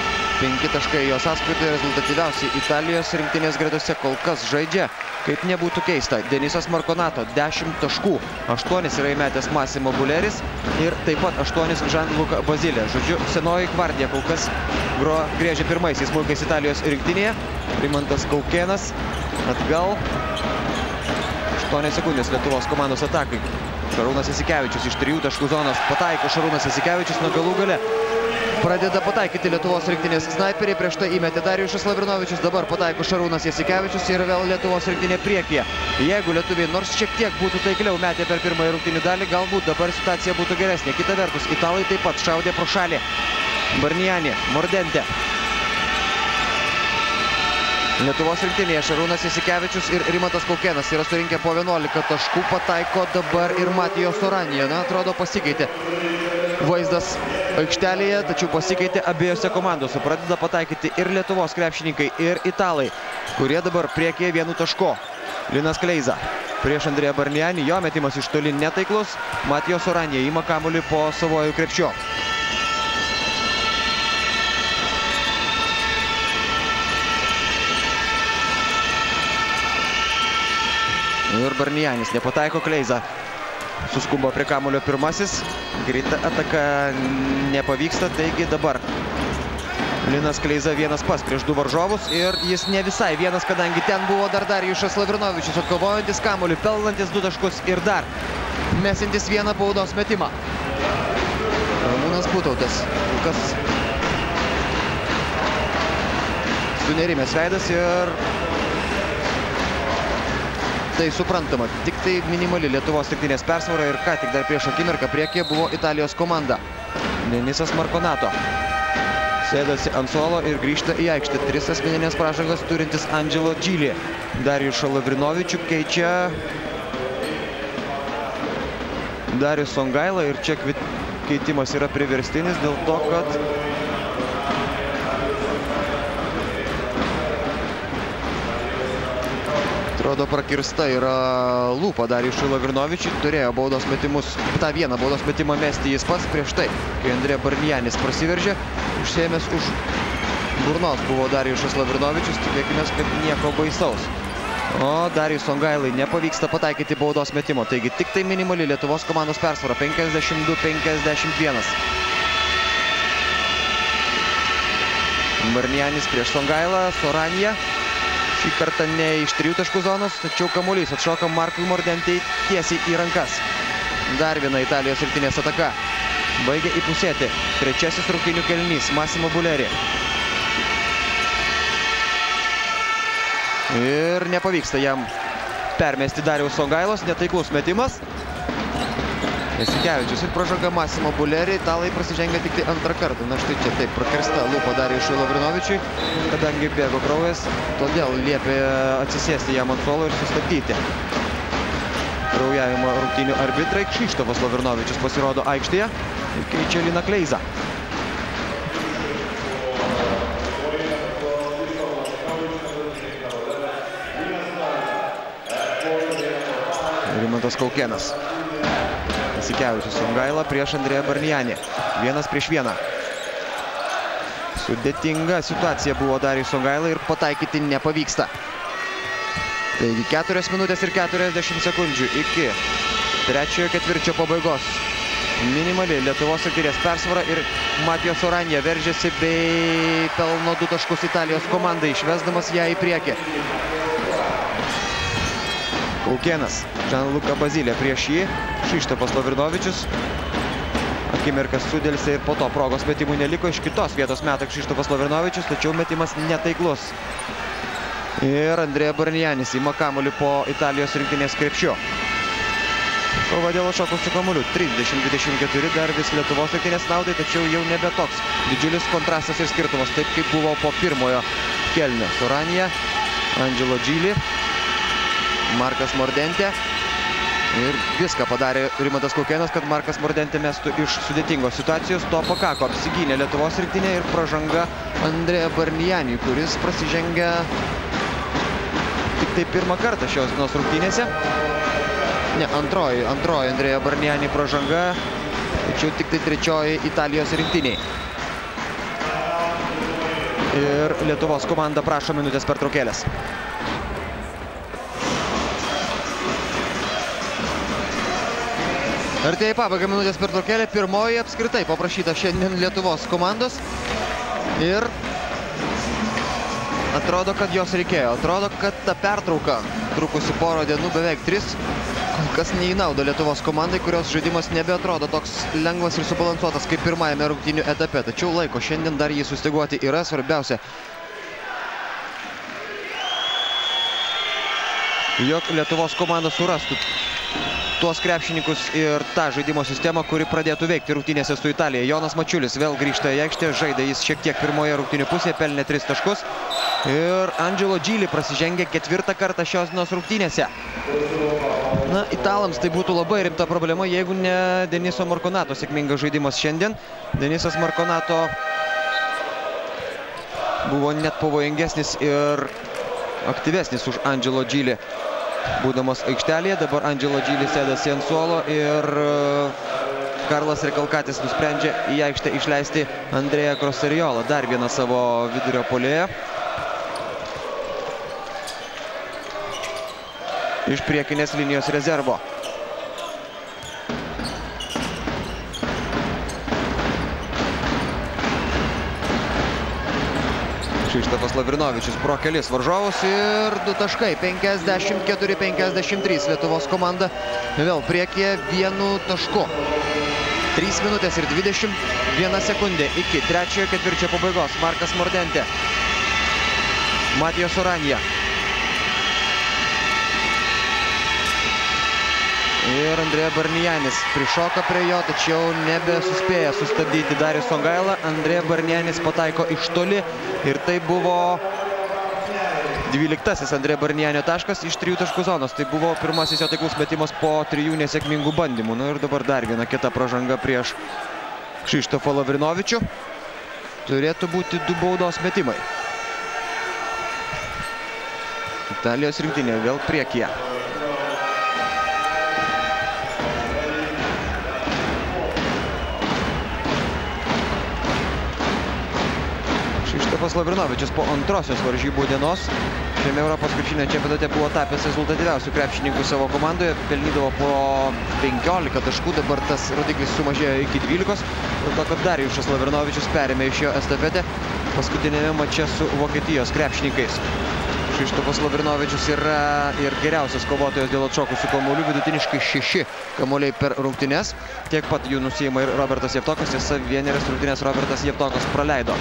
S1: 5 taškai jo sąskaitoje, rezultatyviausiai Italijos rinktinės gretose kol kas žaidžia, kaip nebūtų keista, Denisas Markonato 10 taškų, 8 yra įmetęs Massimo Buleris ir taip pat 8 Gianluca Bazilė. Žodžiu, senoji gvardija kol kas griežia pirmaisiais smuikais Italijos rinktinėje. Rimantas Kaukėnas atgal. 8 sekundės Lietuvos komandos atakai. Šarūnas Jasikevičius iš 3 taškų zonos pataiko. Šarūnas Jasikevičius nuo galų gale pradeda pataikyti Lietuvos rinktinės snaiperiai. Prieš tai įmetė Darijušas Lavrinovičius, dabar pataiko Šarūnas Jasikevičius ir vėl Lietuvos rinktinė priekyje. Jeigu lietuviai nors šiek tiek būtų taikliau metė per pirmąją rungtynių dalį, galbūt dabar situacija būtų geresnė. Kita vertus, italai taip pat šaudė pro šalį. Barniani, Mordentė. Lietuvos rinktinėje Šarūnas Jasikevičius ir Rimantas Kaukėnas yra surinkę po 11 taškų, pataiko dabar ir Matijos Oranija. Na, atrodo pasikeitė vaizdas aikštelėje, tačiau pasikeitė abiejose komandose. Pradeda pataikyti ir Lietuvos krepšininkai, ir italai, kurie dabar priekyje 1 taško. Linas Kleiza prieš Andrėją Barnianį, jo metimas iš toli netaiklus. Matijos Oranija ima kamuolį po savojų krepšio. Ir Barnianis nepataiko, Kleiza suskubo prie kamuolio pirmasis. Greita ataka nepavyksta, taigi dabar Linas Kleiza vienas pas prieš 2 varžovus ir jis ne visai vienas, kadangi ten buvo dar Darijušas Lavrinovičius, atkovojantis kamuolį, pelnantis 2 taškus ir dar mesintis 1 baudos metimą. Ramūnas Butautas, kas sunerimęs veidas ir tai suprantama, tik tai minimali Lietuvos rinktinės persvara ir ką tik dar prieš akimirką priekyje buvo Italijos komanda. Denisas Markonato sėdasi ant suolo ir grįžta į aikštę. 3 asmeninės pražangas turintis Angelo Džilį. Darijušą Lavrinovičių keičia Darius Songaila ir čia keitimas yra priverstinis dėl to, kad Atrodo, prakirsta yra lūpa Darijušui Lavrinovičiui. Turėjo baudos metimus, tą vieną baudos metimą mesti jis pats prieš tai, kai Andrė Barnijanis prasiveržė. Užsiėmęs už burnos buvo Darijušas Lavrinovičius, tikėkime, kad nieko baisaus. O Darijus Songailai nepavyksta pataikyti baudos metimo, taigi tik tai minimali Lietuvos komandos persvara 52-51. Barnijanis prieš Songailą, Soranija. Šį kartą ne iš 3 taškų zonos, tačiau kamuolys atšoka Markui Mordentei tiesiai į rankas. Dar viena Italijos rinktinės ataka. Baigia įpusėti trečiasis rungtynių kėlinys Massimo Bulleri. Ir nepavyksta jam permesti Darijaus Songailos, netaiklus metimas. Jasikevičius ir pražanga Massimo Bulleri. Italai prasižengia tik tai antrą kartą. Na štai čia taip prakirsta lūpa Darijušui Lavrinovičiui, kadangi bėgo kraujas, todėl liepė atsisėsti jam ant suolo ir sustabdyti kraujavimo rungtynių arbitrai. Krzyštofas Lavrinovičius pasirodo aikštėje ir keičia Liną Kleizą. Rimantas Kaukėnas. Jasikevičius Songaila prieš Andrėją Barnijanį. 1-1. Sudėtinga situacija buvo Darijui Songailai ir pataikyti nepavyksta. Taigi 4 minutės ir 40 sekundžių iki trečiojo ketvirčio pabaigos. Minimali Lietuvos rinktinės persvara ir Matijos Soranija veržiasi bei pelno 2 taškus Italijos komandai, išvesdamas ją į priekį. Kaukėnas, Gianluca Bazilė prieš jį, Krzyštofas Lavrinovičius. Akimirkas sudėlsė ir po to progos metimų neliko, iš kitos vietos meta Krzyštofas Lavrinovičius, tačiau metimas netaiklus. Ir Andrėja Barnijanis ima kamuolį po Italijos rinktinės krepšiu. Kova dėl šokų su kamuoliu 30-24, dar vis Lietuvos rinktinės naudai, tačiau jau nebe toks didžiulis kontrastas ir skirtumas, taip kaip buvo po pirmojo kėlinio. Soranija, Angelo Gili, Markas Mordentė. Ir viską padarė Rimantas Kaukėnas, kad Markas Mordentė mestų iš sudėtingos situacijos. To pakako, apsigynė Lietuvos rinktinė ir pražanga Andrėja Barnijaniui, kuris prasižengia tik tai pirmą kartą šios dienos rungtynėse. Ne, antroji Andrėja Barnijaniui pražanga, tačiau tik tai trečioji Italijos rinktiniai. Ir Lietuvos komanda prašo minutės pertraukėlės. Artėja į pabaigą minutės pertraukėlė, pirmoji apskritai paprašyta šiandien Lietuvos komandos. Ir atrodo, kad jos reikėjo. Atrodo, kad ta pertrauka, trukusi porą dienų, beveik 3, kol kas ne į naudą Lietuvos komandai, kurios žaidimas nebeatrodo toks lengvas ir subalansuotas kaip pirmajame rungtynių etape. Tačiau laiko šiandien dar jį sustyguoti yra svarbiausia. Jog Lietuvos komanda surastų tuos krepšininkus ir tą žaidimo sistemą, kuri pradėtų veikti rungtynėse su Italija. Jonas Mačiulis vėl grįžta į aikštę, žaidė jis šiek tiek pirmoje rungtynių pusėje, pelnė 3 taškus. Ir Angelo Gili prasižengė 4 kartą šios dienos rungtynėse. Na, italams tai būtų labai rimta problema, jeigu ne Deniso Markonato sėkmingas žaidimas šiandien. Denisas Markonato buvo net pavojingesnis ir aktyvesnis už Angelo Gili. Būdamas aikštelėje, dabar Angelo Gili sėdasi ant suolo ir Karlas Rekalkatis nusprendžia į aikštę išleisti Andrėją Kroseriolą, dar vieną savo vidurio puolėją. Iš priekinės linijos rezervo. Krzyštofas Lavrinovičius pro kelis varžovus ir 2 taškai, 54-53. Lietuvos komanda vėl priekyje 1 tašku. 3 minutės ir 21 sekundė iki trečiojo ketvirčio pabaigos. Markas Mordentė, Matijos Soranija. Ir Andrėja Barnijanis prišoka prie jo, tačiau nebesuspėja sustabdyti Darijus Songaila. Andrėja Barnijanis pataiko iš toli ir tai buvo 12-asis Andrėja Barnijanio taškas iš 3 taškų zonos. Tai buvo pirmasis jo taiklus metimas po 3 nesėkmingų bandymų. Na ir dabar dar viena kita pražanga prieš Krzyštofą Lavrinovičių. Turėtų būti 2 baudos metimai. Italijos rinktinė vėl priekyje. Krzyštofas Lavrinovičius po antrosios varžybų dienos šiame Europos krepšinio čempionate buvo tapęs rezultatyviausių krepšininkų savo komandoje, pelnydavo po 15 taškų, dabar tas rodiklis sumažėjo iki 12, dėl to, kad Darijušas Lavrinovičius perėmė iš jo estafetę paskutinėme mače su Vokietijos krepšininkais. Krzyštofas Lavrinovičius yra ir geriausias kovotojas dėl atšokusių kamuolių, vidutiniškai 6 kamuoliai per rungtynes. Tiek pat jų nusiima ir Robertas Jevtokas, tiesa vienerias rungtynes Robertas Jevtokas praleido.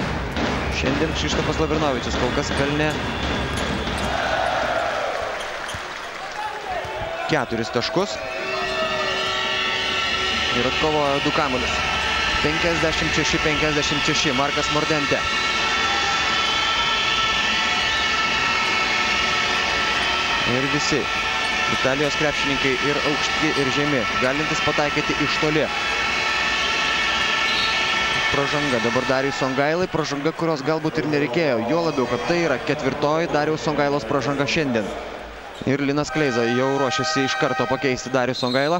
S1: Šiandien Krzyštofas Lavrinovičius kol kas pelnė 4 taškus ir atkovojo 2 kamuolius. 56-56, Markas Mordente. Ir visi Italijos krepšininkai ir aukšti ir žemi, galintys pataikyti iš toli. Pražanga dabar Darijus Songailai, pražanga, kurios galbūt ir nereikėjo, juo labiau, kad tai yra 4. Darijaus Songailos pražanga šiandien. Ir Linas Kleiza jau ruošiasi iš karto pakeisti Darijų Songailą.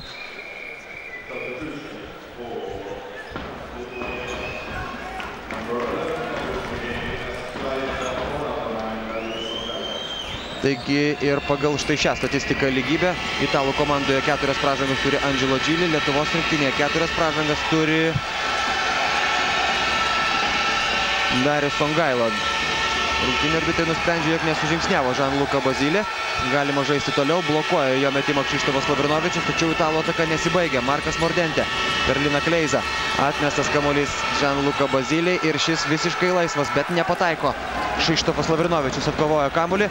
S1: Taigi ir pagal štai šią statistiką lygybę, italų komandoje 4 pražangas turi Angelo Džili, Lietuvos rinktinėje 4 pražangas turi Darijus Songaila. Rungtynių arbitrai nusprendžia, jog nesužingsniavo Žanluka Bazilė. Galima žaisti toliau, blokuoja jo metimą Krzyštofas Lavrinovičius, tačiau italų ataka nesibaigia. Markas Mordente per Liną Kleizą. Atmestas kamuolys Žanluka Bazilė ir šis visiškai laisvas, bet nepataiko. Krzyštofas Lavrinovičius atkovojo kamuolį.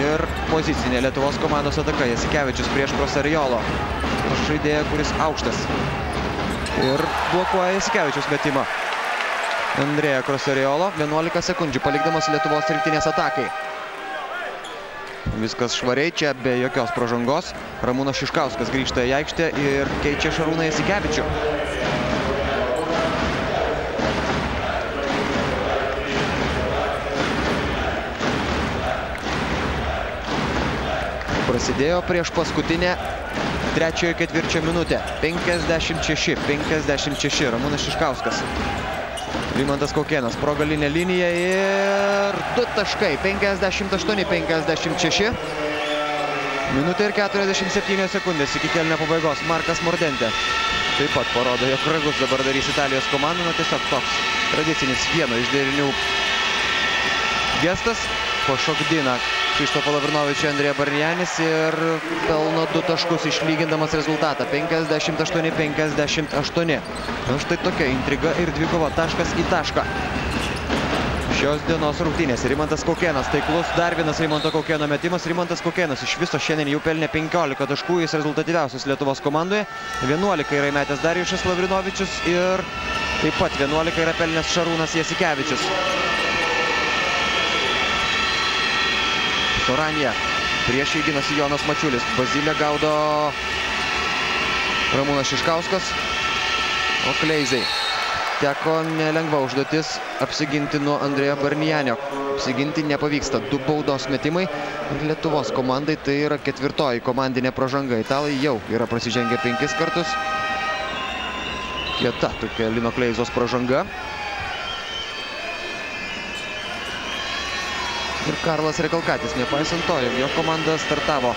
S1: Ir pozicinė Lietuvos komandos ataka. Jasikevičius prieš Krosariolo. Žaidėja, kuris aukštas. Ir blokuoja Jasikevičius metimą. Andrėja Krosariolo, 11 sekundžių palikdamas Lietuvos rinktinės atakai. Viskas švariai, čia be jokios pražangos. Ramūnas Šiškauskas grįžta į aikštę ir keičia Šarūną Jasikevičių. Prasidėjo prieš paskutinę trečiojo ketvirčio minutę. 56-56, Ramūnas Šiškauskas. Rimantas Kaukėnas pro galinę liniją ir 2 taškai, 58-56. Minutė ir 47 sekundės iki kėlinio pabaigos. Markas Mordente taip pat parodo, jog ragus dabar darys Italijos komanda. Na, tiesiog toks tradicinis vieno iš derinių gestas. Pašokdina Krzyštofą Lavrinovičių Andrėja Barnianis ir pelno 2 taškus išlygindamas rezultatą. 58-58. Na, štai tokia intriga ir dvikova taškas į tašką. Šios dienos rungtynės. Rimantas Kaukėnas taiklus, dar vienas Rimanto Kaukėno metimas. Rimantas Kaukėnas iš viso šiandien jau pelnė 15 taškų, jis rezultatyviausias Lietuvos komandoje. 11 yra įmetęs Darijušas Lavrinovičius ir taip pat 11 yra pelnęs Šarūnas Jasikevičius. Soranija. Prieš jį ginasi Jonas Mačiulis. Bazilė gaudo Ramūnas Šiškauskas. O Kleizai teko nelengva užduotis apsiginti nuo Andrėjo Barnianio. Apsiginti nepavyksta. 2 baudos metimai. Lietuvos komandai tai yra 4. komandinė pražanga. Italai jau yra prasižengę 5 kartus. Kieta tokia Lino Kleizos pražanga. Ir Karlas Rekalkatis, nepaisant to, jo komanda startavo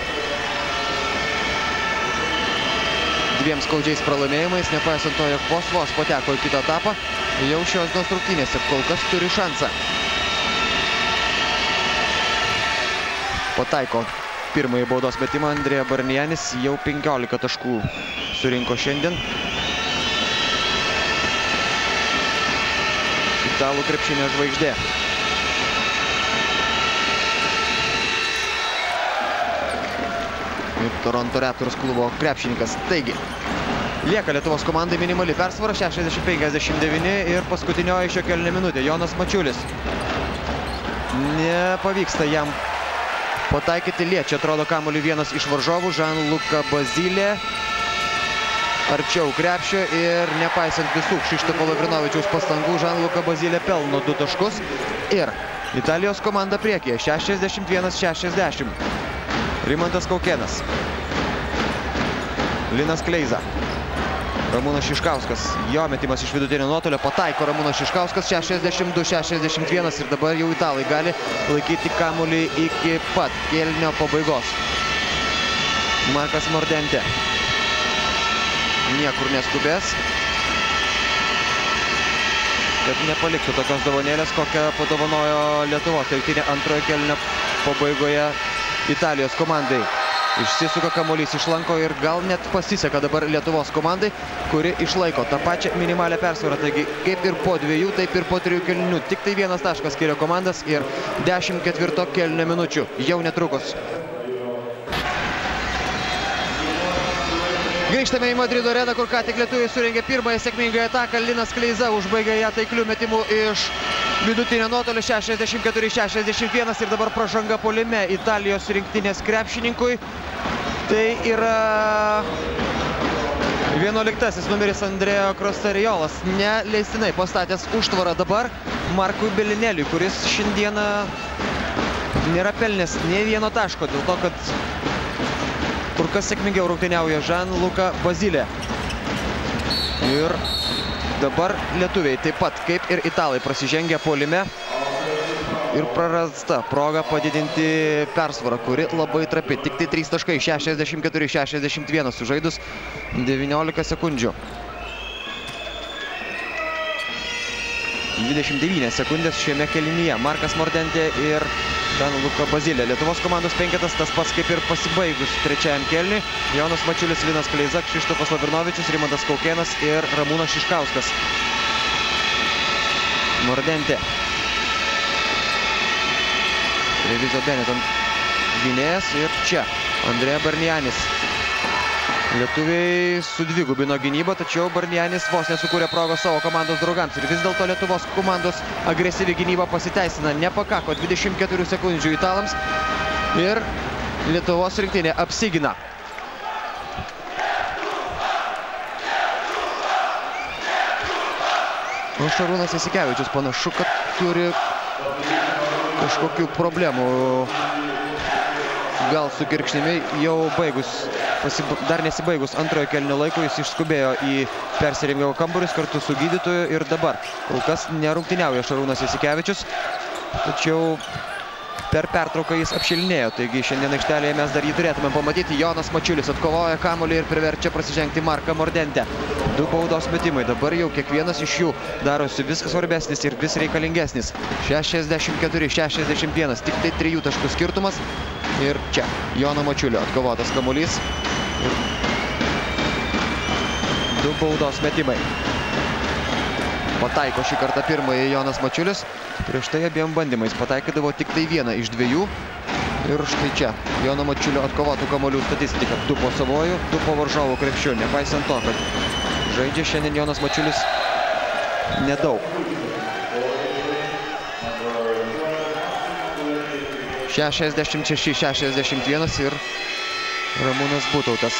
S1: 2 skaudžiais pralaimėjimais, nepaisant to, jog vos pateko į kitą etapą, jau šios dienos rungtynėse kol kas turi šansą. Pataiko pirmąjį baudos metimą Andrėja Barnianis, jau 15 taškų surinko šiandien. Italų krepšinio žvaigždė. Toronto Raptors klubo krepšininkas. Taigi, lieka Lietuvos komandai minimali persvara, 60-59 ir paskutinioji šio kėlinio minutė. Jonas Mačiulis. Nepavyksta jam pataikyti, liečia, atrodo, kamuolį vienas iš varžovų, Žanluka Bazilė. Arčiau krepšio ir nepaisant visų Krzyštofo Lavrinovičiaus pastangų, Žanluka Bazilė pelno 2 taškus. Ir Italijos komanda priekyje, 61-60. Rimantas Kaukėnas. Linas Kleiza. Ramūnas Šiškauskas. Jo metimas iš vidutinio nuotolio. Pataiko Ramūnas Šiškauskas. 62-61. Ir dabar jau italai gali laikyti kamuolį iki pat kėlinio pabaigos. Markas Mordentė. Niekur neskubės. Kad nepaliktų tokios dovanėlės, kokią padovanojo Lietuvos rinktinė antrojo kėlinio pabaigoje Italijos komandai. Išsisuka kamuolys iš lanko ir gal net pasiseka dabar Lietuvos komandai, kuri išlaiko tą pačią minimalią persvarą. Taigi kaip ir po 2, taip ir po 3 kėlinių. Tik tai 1 taškas skiria komandas ir 10 ketvirto kėlinio minučių jau netrukus. Grįžtame į Madrido areną, kur ką tik lietuviai surengė pirmąją sėkmingą ataką. Linas Kleiza užbaigė ją taiklių metimų iš vidutinio nuotolio 64-61 ir dabar pražanga puolime Italijos rinktinės krepšininkui. Tai yra 11 numeris Andrea Crostariolas, neleistinai pastatęs užtvarą dabar Markui Belineliui, kuris šiandieną nėra pelnęs nė vieno taško, dėl to, kad kur kas sėkmingiau rungtyniauja Gianluca Basile. Ir dabar lietuviai taip pat, kaip ir italai, prasižengia puolime. Ir prarasta proga padidinti persvarą, kuri labai trapi. Tik tai 3 taškai, 64-61 sužaidus 19 sekundžių. 29 sekundės šiame kėlinyje. Markas Mordentė ir Gianluca Basile. Lietuvos komandos penketas tas pats kaip ir pasibaigus trečiajam kėliniui. Jonas Mačiulis, Linas Kleiza, Kšištofas Lavrinovičius, Rimantas Kaukėnas ir Ramūnas Šiškauskas. Mordentė. Trevizo Benetton gynėjas ir čia Andrea Barnianis. Lietuviai sudvigubino gynybą, tačiau Barnianis vos nesukūrė progos savo komandos draugams. Ir vis dėlto Lietuvos komandos agresyvi gynyba pasiteisina. Nepakako 24 sekundžių italams ir Lietuvos rinktinė apsigina. O Šarūnas Jasikevičius panašu, kad turi kažkokių problemų. Gal su kirkšnimi jau dar nesibaigus antrojo kėlinio laiko jis išskubėjo į persirengimo kambarius kartu su gydytoju ir dabar kol kas nerungtyniauja Šarūnas Jasikevičius, tačiau per pertrauką jis apšilinėjo, taigi šiandien aikštelėje mes dar jį turėtume pamatyti. Jonas Mačiulis atkovoja kamuolį ir priverčia prasižengti Marką Mordentę. 2 baudos metimai, dabar jau kiekvienas iš jų darosi vis svarbesnis ir vis reikalingesnis. 64-61, tik tai 3 taškų skirtumas. Ir čia Jono Mačiulio atkovotas kamuolys. Ir 2 baudos metimai. Pataiko šį kartą pirmąjį Jonas Mačiulis. Prieš tai abiem bandymais pataikydavo tik tai 1 iš 2. Ir štai čia Jono Mačiulio atkovotų kamuolių statistika. 2 po savojų, 2 po varžovų krepšiu. Nepaisant to, kad žaidžia šiandien Jonas Mačiulis nedaug. 66-61 ir Ramūnas Butautas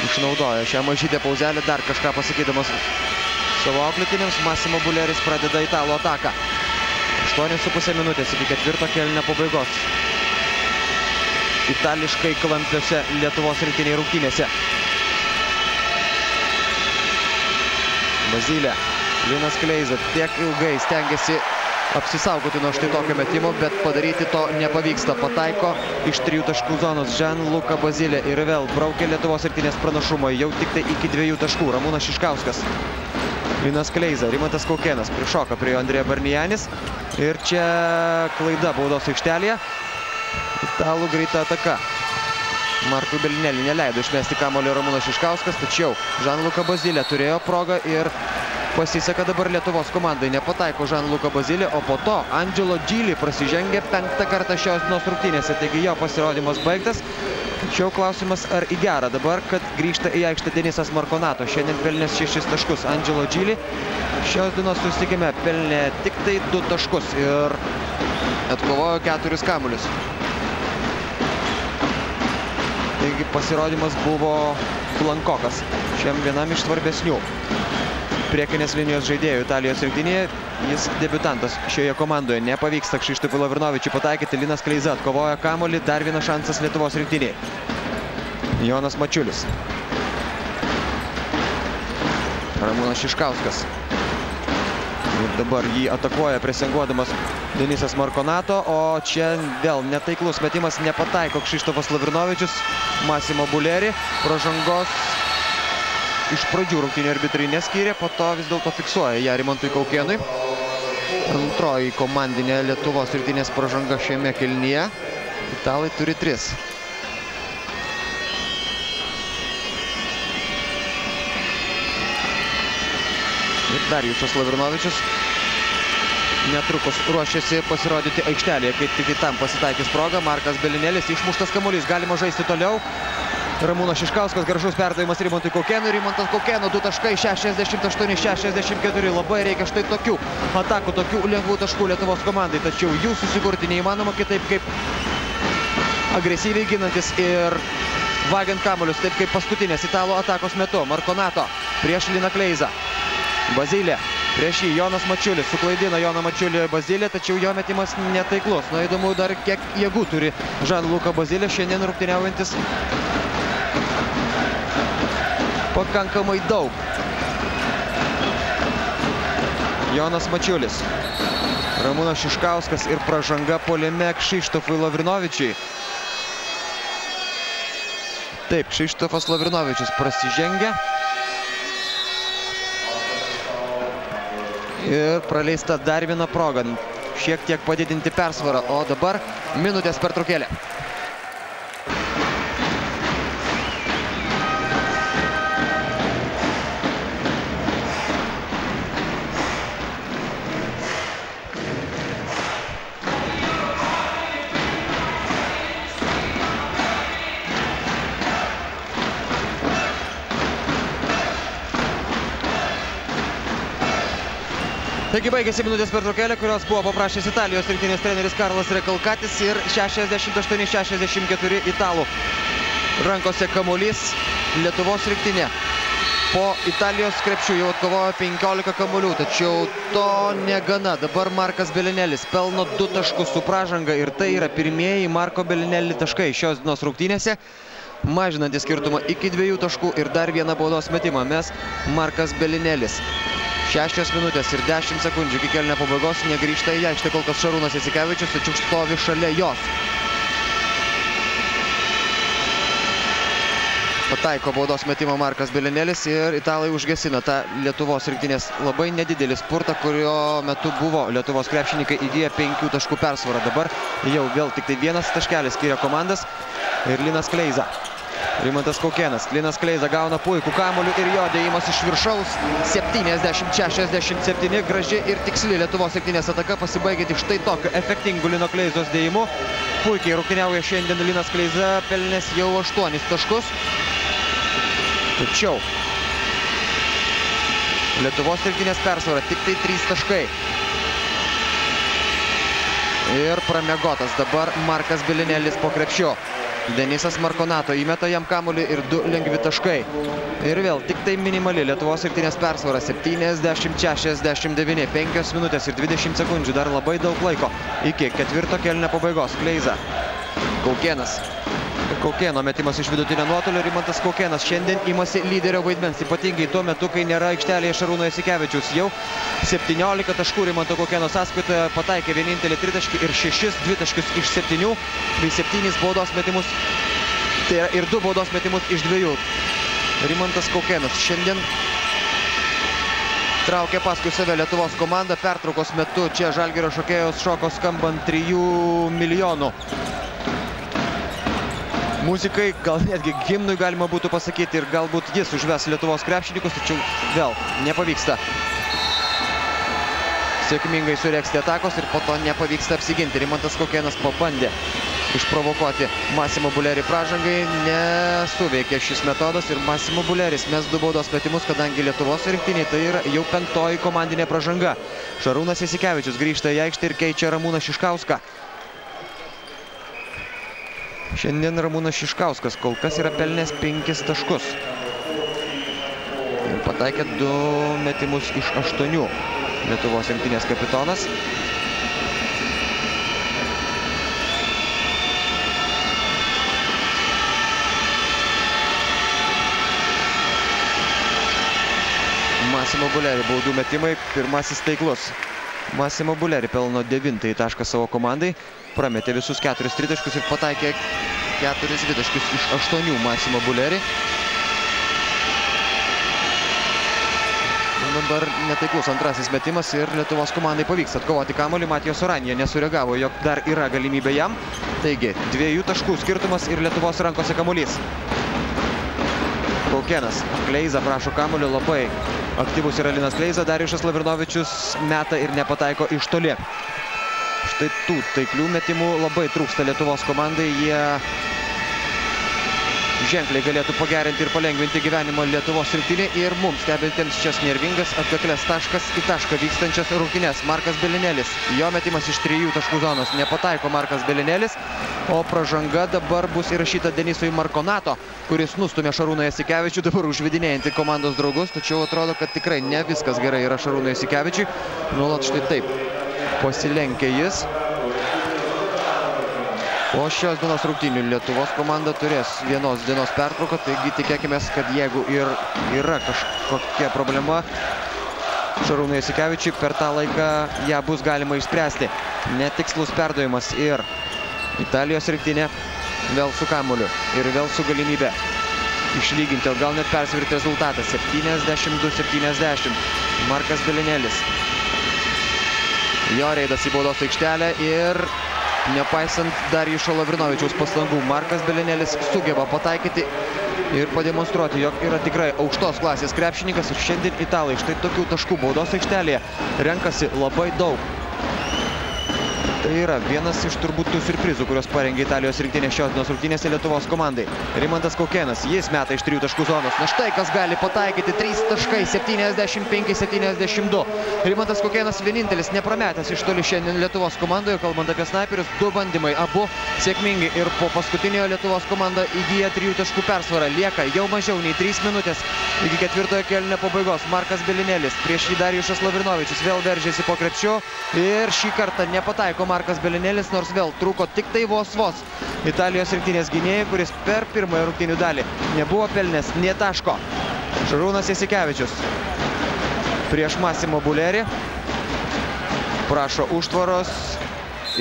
S1: išnaudoja šią mažytę pauzelę, dar kažką pasakydamas savo auklėtiniams. Massimo Bulleris pradeda italų ataką. 8,5 minutės iki ketvirto kėlinio pabaigos. Itališkai klampiose Lietuvos rinktinėje rungtynėse. Basile, Linas Kleiza tiek ilgai stengiasi apsisaugoti nuo štai tokio metimo, bet padaryti to nepavyksta. Pataiko iš 3 taškų zonos Gianluca Basile ir vėl braukia Lietuvos rinktinės pranašumą. Jau tik tai iki 2 taškų. Ramūnas Šiškauskas, Linas Kleiza, Rimantas Kaukėnas prišoka prie jo Andrea Barnianis. Ir čia klaida baudos aikštelėje. Italų greita ataka. Markui Belineliui neleido išmesti kamuolio Ramūnas Šiškauskas, tačiau Gianluca Basile turėjo progą ir pasiseka dabar Lietuvos komandai. Nepataiko Gianluca Basile, o po to Angelo Gili prasižengė 5 kartą šios dienos rungtynėse. Taigi jo pasirodymas baigtas. Tačiau klausimas, ar į gerą dabar, kad grįžta į aikštę Denisas Markonato. Šiandien pelnęs 6 taškus. Angelo Gili šios dienos susitikime pelnė tik tai 2 taškus ir atkovojo 4 kamuolius. Taigi pasirodymas buvo blankokas šiam vienam iš svarbesnių. priekinės linijos žaidėjų Italijos rinktinėje. Jis debiutantas šioje komandoje. Nepavyksta Krzyštofui Lavrinovičiui pataikyti. Linas Kleiza atkovoja kamuolį. Dar vienas šansas Lietuvos rinktinėje. Jonas Mačiulis. Ramūnas Šiškauskas. Ir dabar jį atakuoja presinguodamas Denisas Markonato, o čia vėl netaiklus metimas, nepataiko Krzyštofas Lavrinovičius. Massimo Bulleri pražangos iš pradžių rungtynių arbitrai neskyrė, po to vis dėlto fiksuoja ją Rimantui Kaukėnui. Antroji komandinė Lietuvos rinktinės pražanga šiame kėlinyje. Italai turi 3. Ir Darjušas Lavrinovičius netrukus ruošiasi pasirodyti aikštelėje, kai tik tam pasitaikys proga. Markas Belinėlis, išmuštas kamuolys, galima žaisti toliau. Ramūnas Šiškauskas, gražus perdavimas Rimantui Kaukėnui. Rimantas Kaukėno 2 taškai, 68-64. Labai reikia štai tokių atakų, tokių lengvų taškų Lietuvos komandai. Tačiau jų susikurti neįmanoma kitaip kaip agresyviai ginantis ir vagiant kamuolius, taip kaip paskutinės italų atakos metu. Markonato prieš Liną Kleizą. Bazilė prieš jį, Jonas Mačiulis suklaidina Joną Mačiulį Bazilė, tačiau jo metimas netaiklus. Na, įdomu dar kiek jėgų turi Žan-Luka Bazilė, šiandien rungtyniaujantis pakankamai daug. Jonas Mačiulis, Ramūnas Šiškauskas ir pražanga puolime Krzyštofui Lavrinovičiui. Taip, Krzyštofas Lavrinovičius prasižengia. Ir praleista dar viena proga šiek tiek padidinti persvarą, o dabar minutės pertraukėlė. Taigi baigėsi minutės pertraukėlė, kurios buvo paprašęs Italijos rinktinės treneris Karlas Recalcatis ir 68-64 italų rankose kamuolys. Lietuvos rinktinė po Italijos krepšių jau atkovojo 15 kamuolių, tačiau to negana. Dabar Markas Belinėlis pelno 2 taškus su pražanga ir tai yra pirmieji Marko Belinėlį taškai šios dienos rungtynėse, mažinantį skirtumą iki 2 taškų ir dar vieną baudos metimą mes Markas Belinėlis. 6 minutės ir 10 sekundžių iki kėlinio pabaigos, negrįžta į aikštę kol kas Šarūnas Jasikevičius, tačiau stovi šalia jos. Pataiko baudos metimą Markas Belinėlis ir italai užgesina tą Lietuvos rinktinės labai nedidelį spurtą, kurio metu buvo Lietuvos krepšininkai įgyję 5 taškų persvarą. Dabar jau vėl tik tai 1 taškelis skiria komandas ir Linas Kleiza. Rimantas Kaukėnas, Linas Kleiza gauna puikų kamuolį ir jo dėjimas iš viršaus. 70-67, graži ir tiksli Lietuvos rinktinės ataka, pasibaigianti štai tokiu efektingu Lino Kleizos dėjimu. Puikiai rungtyniauja šiandien Linas Kleiza, pelnęs jau 8 taškus. Tačiau Lietuvos rinktinės persvara tik tai 3 taškai. Ir pramiegotas dabar Markas Belinėlis po krepšio. Denisas Markonato įmeta jam kamuolį ir 2 lengvi taškai. Ir vėl tik tai minimali Lietuvos rinktinės persvara 70-69, 5 minutės ir 20 sekundžių, dar labai daug laiko iki ketvirto kėlinio pabaigos. Kleiza, Kaukėnas. Kaukėno metimas iš vidutinio nuotolio. Rimantas Kaukėnas šiandien imasi lyderio vaidmens, ypatingai tuo metu, kai nėra aikštelėje Šarūno Jasikevičiaus. Jau 17 taškų Rimanto Kaukėno sąskaitoje, pataikė vienintelį 3 taškį ir 6 dvitaškius iš 7, bei 7 baudos metimus, tai yra ir 2 baudos metimus iš 2. Rimantas Kaukėnas šiandien traukia paskui save Lietuvos komandą. Pertraukos metu čia Žalgirio šokėjos šoko skambant 3 milijonų muzikai, gal netgi himnui galima būtų pasakyti, ir galbūt jis užves Lietuvos krepšininkus, tačiau vėl nepavyksta sėkmingai suregzti atakos ir po to nepavyksta apsiginti. Rimantas Kaukėnas pabandė išprovokuoti Massimo Bulleri pražangai, nesuveikė šis metodas ir Massimo Bulleris mes 2 baudos metimus, kadangi Lietuvos rinktiniai tai yra jau 5. komandinė pražanga. Šarūnas Jasikevičius grįžta į aikštę ir keičia Ramūną Šiškauską. Šiandien Ramūnas Šiškauskas kol kas yra pelnęs 5 taškus. Ir Pataikė 2 metimus iš 8 Lietuvos rinktinės kapitonas. Massimo Bulleri baudų metimai, pirmasis taiklus. Massimo Bulleri pelno 9 tašką savo komandai, prametė visus 4 tritaškus ir pataikė 4 dvitaškus iš 8 Massimo Bulleri. Dabar netaiklus antrasis metimas ir Lietuvos komandai pavyks atkovoti kamuolį. Matijos Oranija nesureagavo, jog dar yra galimybė jam. Taigi, 2 taškų skirtumas ir Lietuvos rankose kamuolys. Kaukėnas. Kleiza prašo kamuolį, labai aktyvus yra Linas Kleiza. Darijušas Lavrinovičius meta ir nepataiko iš toli. Štai tų taiklių metimų labai trūksta Lietuvos komandai. Jie ženkliai galėtų pagerinti ir palengvinti gyvenimo Lietuvos rinktinė ir mums stebintiems šias nervingas, atkaklės taškas į tašką vykstančias rungtynes. Markas Belinelis, jo metimas iš 3 taškų zonos, nepataiko Markas Belinelis, o pražanga dabar bus įrašyta Denisui Markonato, kuris nustumė Šarūną Jasikevičių, dabar užvedinėjantį komandos draugus, tačiau atrodo, kad tikrai ne viskas gerai yra Šarūnui Jasikevičiui. Nuolat štai taip pasilenkė jis. Po šios dienos rungtynių Lietuvos komanda turės vienos dienos pertrauką, taigi tikėkime, kad jeigu ir yra kažkokia problema Šarūnui Jasikevičiui, per tą laiką ją bus galima išspręsti. Netikslus perdavimas ir Italijos rinktinė vėl su kamuoliu ir vėl su galimybė išlyginti, o gal net persvirti rezultatą. 72-70. Markas Belinelis. Jo reidas į baudos aikštelę ir nepaisant Darijušo Lavrinovičiaus pastangų, Markas Belinelis sugeba pataikyti ir pademonstruoti, jog yra tikrai aukštos klasės krepšininkas ir šiandien italai štai tokių taškų baudos aikštelėje renkasi labai daug. Tai yra vienas iš turbūt tų siurprizų, kurios parengė Italijos rinktinė šios dienos rungtynėse Lietuvos komandai. Rimantas Kaukėnas, jis meta iš 3 taškų zonos. Na štai kas gali pataikyti, 3 taškai, 75-72. Rimantas Kaukėnas vienintelis neprametęs iš toli šiandien Lietuvos komandoje, kalbant apie snaiperius, 2 bandymai, abu sėkmingi ir po paskutiniojo Lietuvos komanda įgyja 3 taškų persvarą. Lieka jau mažiau nei 3 minutės iki 4 kėlinio pabaigos. Markas Belinelis, prieš jį Darijušas Lavrinovičius vėl veržėsi po krepšiu ir šį kartą nepataiko Markas Belinelis, nors vėl trūko tik tai vos. Italijos rinktinės gynėjai, kuris per pirmąją rungtynių dalį nebuvo pelnęs nė taško. Šarūnas Jasikevičius prieš Massimo Bulleri prašo užtvaros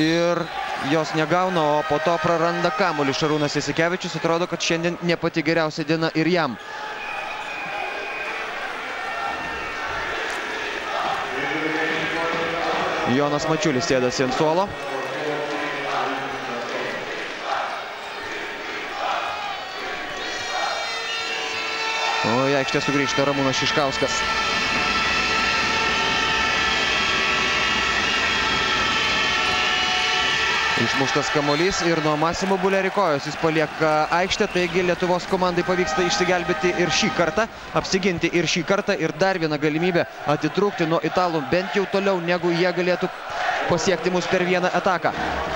S1: ir jos negauna, o po to praranda kamuolį Šarūnas Jasikevičius. Atrodo, kad šiandien ne pati geriausia diena ir jam. Jonas Mačiulis sėdasi ant suolo. O į aikštę sugrįžta Ramūnas Šiškauskas. Išmuštas kamuolys ir nuo Massimo Bulleri kojos jis palieka aikštę, taigi Lietuvos komandai pavyksta išsigelbėti ir šį kartą, apsiginti ir šį kartą ir dar vieną galimybę atitrūkti nuo italų bent jau toliau, negu jie galėtų pasiekti mus per vieną ataką.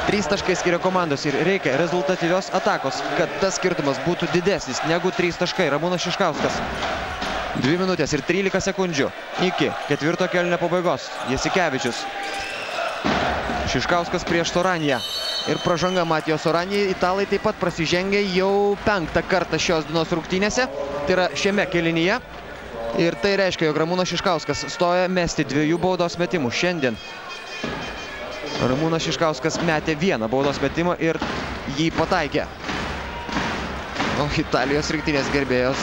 S1: 3 taškai skiria komandos ir reikia rezultatyvios atakos, kad tas skirtumas būtų didesnis negu 3 taškai. Ramūnas Šiškauskas. 2 minutės ir 13 sekundžių iki 4 kėlinio pabaigos. Jasikevičius. Šiškauskas prieš Soraniją ir pražanga Matijos Oranijai. Italai taip pat prasižengė jau 5 kartą šios dienos rungtynėse, tai yra šiame kėlinyje. Ir tai reiškia, jog Ramūnas Šiškauskas stoja mesti 2 baudos metimų. Šiandien Ramūnas Šiškauskas metė 1 baudos metimą ir jį pataikė. O Italijos rinktinės gerbėjos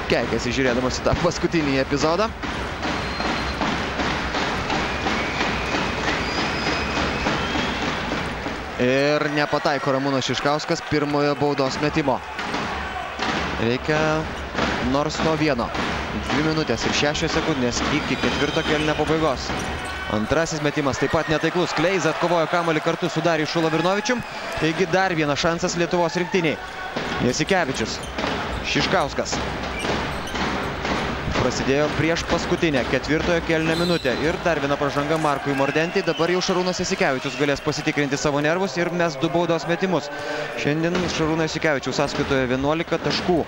S1: keikėsi žiūrėdamas į tą paskutinį epizodą. Ir nepataiko Ramūnas Šiškauskas pirmojo baudos metimo. Reikia nors nuo 1. 2 minutės ir 6 sekundės iki 4 kėlinio pabaigos. Antrasis metimas taip pat netaiklus. Kleiza atkovojo kamuolį kartu su Darijušu Lavrinovičium. Taigi dar vienas šansas Lietuvos rinktiniai. Jasikevičius. Šiškauskas. Prasidėjo prieš paskutinę 4 kėlinio minutę ir dar viena pražanga Markui Mordentį. Dabar jau Šarūnas Jasikevičius galės pasitikrinti savo nervus ir mes 2 baudos metimus. Šiandien Šarūno Jasikevičiaus sąskaitoje 11 taškų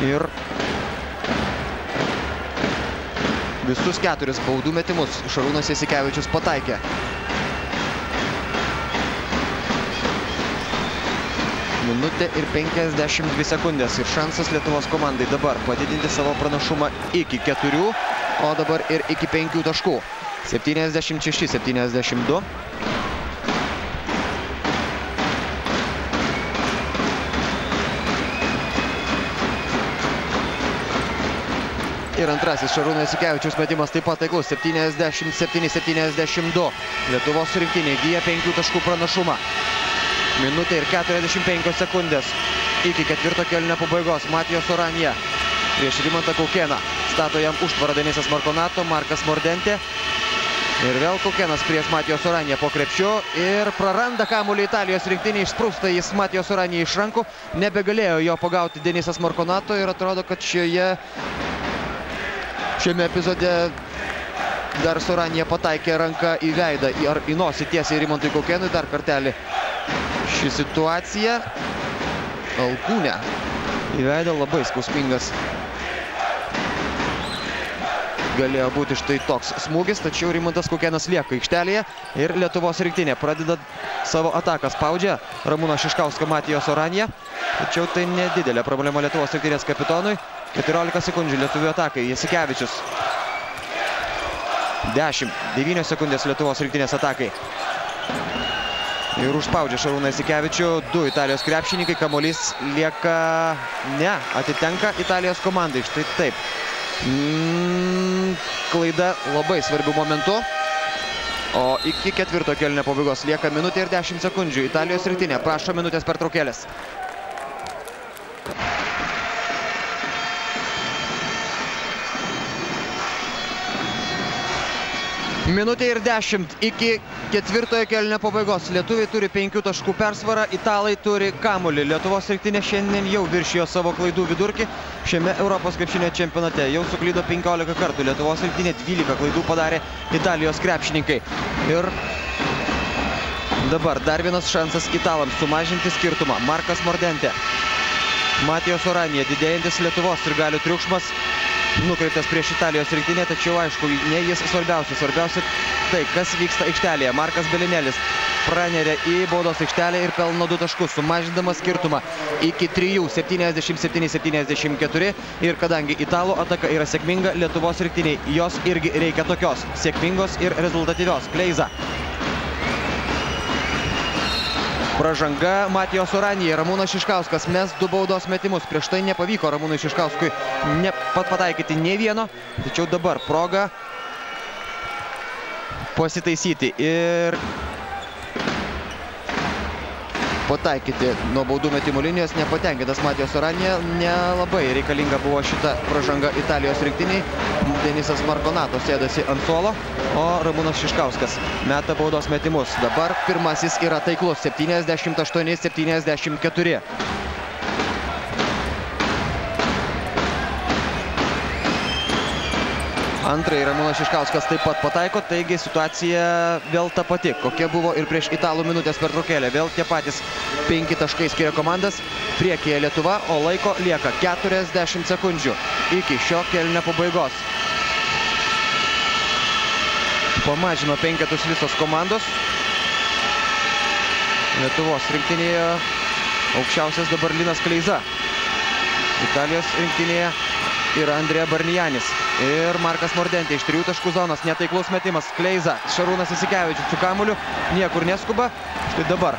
S1: ir Visus 4 baudų metimus Šarūnas Jasikevičius pataikė. Minutė ir 52 sekundės ir šansas Lietuvos komandai dabar padidinti savo pranašumą iki 4, o dabar ir iki 5 taškų. 76-72. Ir antrasis Šarūno Jasikevičiaus metimas taip pat taiklus. 77-72. Lietuvos rinktinė įgyja 5 taškų pranašumą. Minutė ir 45 sekundės iki ketvirto kėlinio pabaigos. Matijos Oranija prieš Rimantą Kaukėną. Stato jam užtvarą Denisas Markonato, Markas Mordentė. Ir vėl Kaukėnas prieš Matijos Oraniją po krepšiu. Ir praranda kamuolį Italijos rinktinė. Išsprūsta jis Matijos Oranijai iš rankų. Nebegalėjo jo pagauti Denisas Markonato. Ir atrodo, kad šiame epizode dar Soranija pataikė ranką į veidą ar į nosį tiesiai Rimantui Kaukėnui. Dar kartelį ši situacija. Alkūnė į veidą, labai skausmingas galėjo būti štai toks smūgis, tačiau Rimantas Kaukėnas lieka aikštelėje ir Lietuvos rinktinė pradeda savo ataką. Spaudžia Ramūną Šiškauską Matijos Oraniją, tačiau tai nedidelė problema Lietuvos rinktinės kapitonui. 14 sekundžių lietuvių atakai. Jasikevičius. 9 sekundės Lietuvos rinktinės atakai. Ir užspaudžia Šarūną Jasikevičių. 2 Italijos krepšininkai. Kamuolys lieka... Ne, atitenka Italijos komandai. Štai taip. Klaida labai svarbių momentų. O iki ketvirto kėlinio pabaigos lieka minutė ir 10 sekundžių. Italijos rinktinė prašo minutės pertraukėlės. Minutė ir 10 iki ketvirtojo kėlinio pabaigos. Lietuviai turi 5 taškų persvarą, italai turi kamuolį. Lietuvos rinktinė šiandien jau viršijo savo klaidų vidurkį šiame Europos krepšinio čempionate. Jau suklydo 15 kartų. Lietuvos rinktinė 12 klaidų padarė Italijos krepšininkai. Ir dabar dar vienas šansas italams sumažinti skirtumą. Markas Mordentė. Matijos Oranija, didėjantis Lietuvos sirgalių triukšmas. Nukreiptas prieš Italijos rinktinę, tačiau aišku, ne jis svarbiausia. Svarbiausia tai, kas vyksta aikštelėje. Markas Belinelis praneria į baudos aikštelę ir pelno 2 taškus, sumažindamas skirtumą iki 3, 77-74. Ir kadangi italų ataka yra sėkminga, Lietuvos rinktiniai jos irgi reikia tokios sėkmingos ir rezultatyvios. Kleiza. Pražanga Matijos Oranijai. Ramūnas Šiškauskas mes 2 baudos metimus. Prieš tai nepavyko Ramūnui Šiškauskui pataikyti nei vieno. Tačiau dabar proga pasitaisyti ir pataikyti nuo baudų metimų linijos. Nepatenkintas Matijos Oranija. Nelabai reikalinga buvo šita pražanga Italijos rinktiniai. Denisas Markonato sėdasi ant suolo, o Ramūnas Šiškauskas meta baudos metimus. Dabar pirmasis yra taiklus. 78-74. Antrai Ramūnas Šiškauskas taip pat pataiko, taigi situacija vėl ta pati, kokia buvo ir prieš italų minutės pertraukėlę. Vėl tie patys 5 taškai skiria komandas, priekyje Lietuva, o laiko lieka 40 sekundžių iki šio kėlinio pabaigos. Pamažino 5 visos komandos. Lietuvos rinktinėje aukščiausias dabar Linas Kleiza. Italijos rinktinėje yra Andrėja Barnijanis ir Markas Mordentė iš 3 taškų zonos. Netaiklus metimas. Kleiza, Šarūnas Jasikevičius su kamuoliu, niekur neskuba. Štai dabar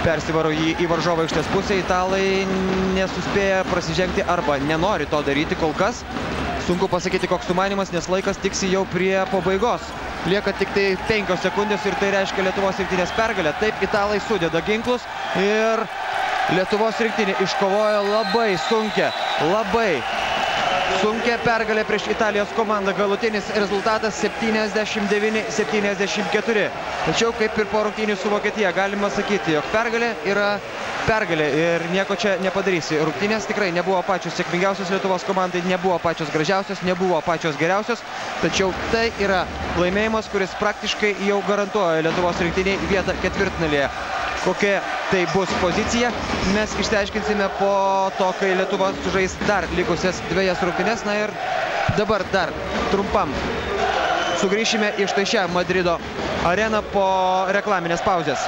S1: persivaro jį į varžovo aikštės pusę. Italai nesuspėja prasižengti arba nenori to daryti kol kas. Sunku pasakyti, koks sumanymas, nes laikas tiksi jau prie pabaigos. Lieka tik tai 5 sekundės ir tai reiškia Lietuvos rinktinės pergalę. Taip, italai sudeda ginklus ir Lietuvos rinktinė iškovojo labai sunkia pergalė prieš Italijos komandą. Galutinis rezultatas 79-74. Tačiau kaip ir po rungtynių su Vokietija galima sakyti, jog pergalė yra pergalė ir nieko čia nepadarysi. Rungtynės tikrai nebuvo pačios sėkmingiausios Lietuvos komandai, nebuvo pačios gražiausios, nebuvo pačios geriausios. Tačiau tai yra laimėjimas, kuris praktiškai jau garantuoja Lietuvos rinktiniai vietą ketvirtfinalyje. Kokia tai bus pozicija, mes išsiaiškinsime po to, kai Lietuva sužais dar likusias 2 rungtynes. Na ir dabar dar trumpam sugrįšime į štai šią Madrido areną po reklaminės pauzės.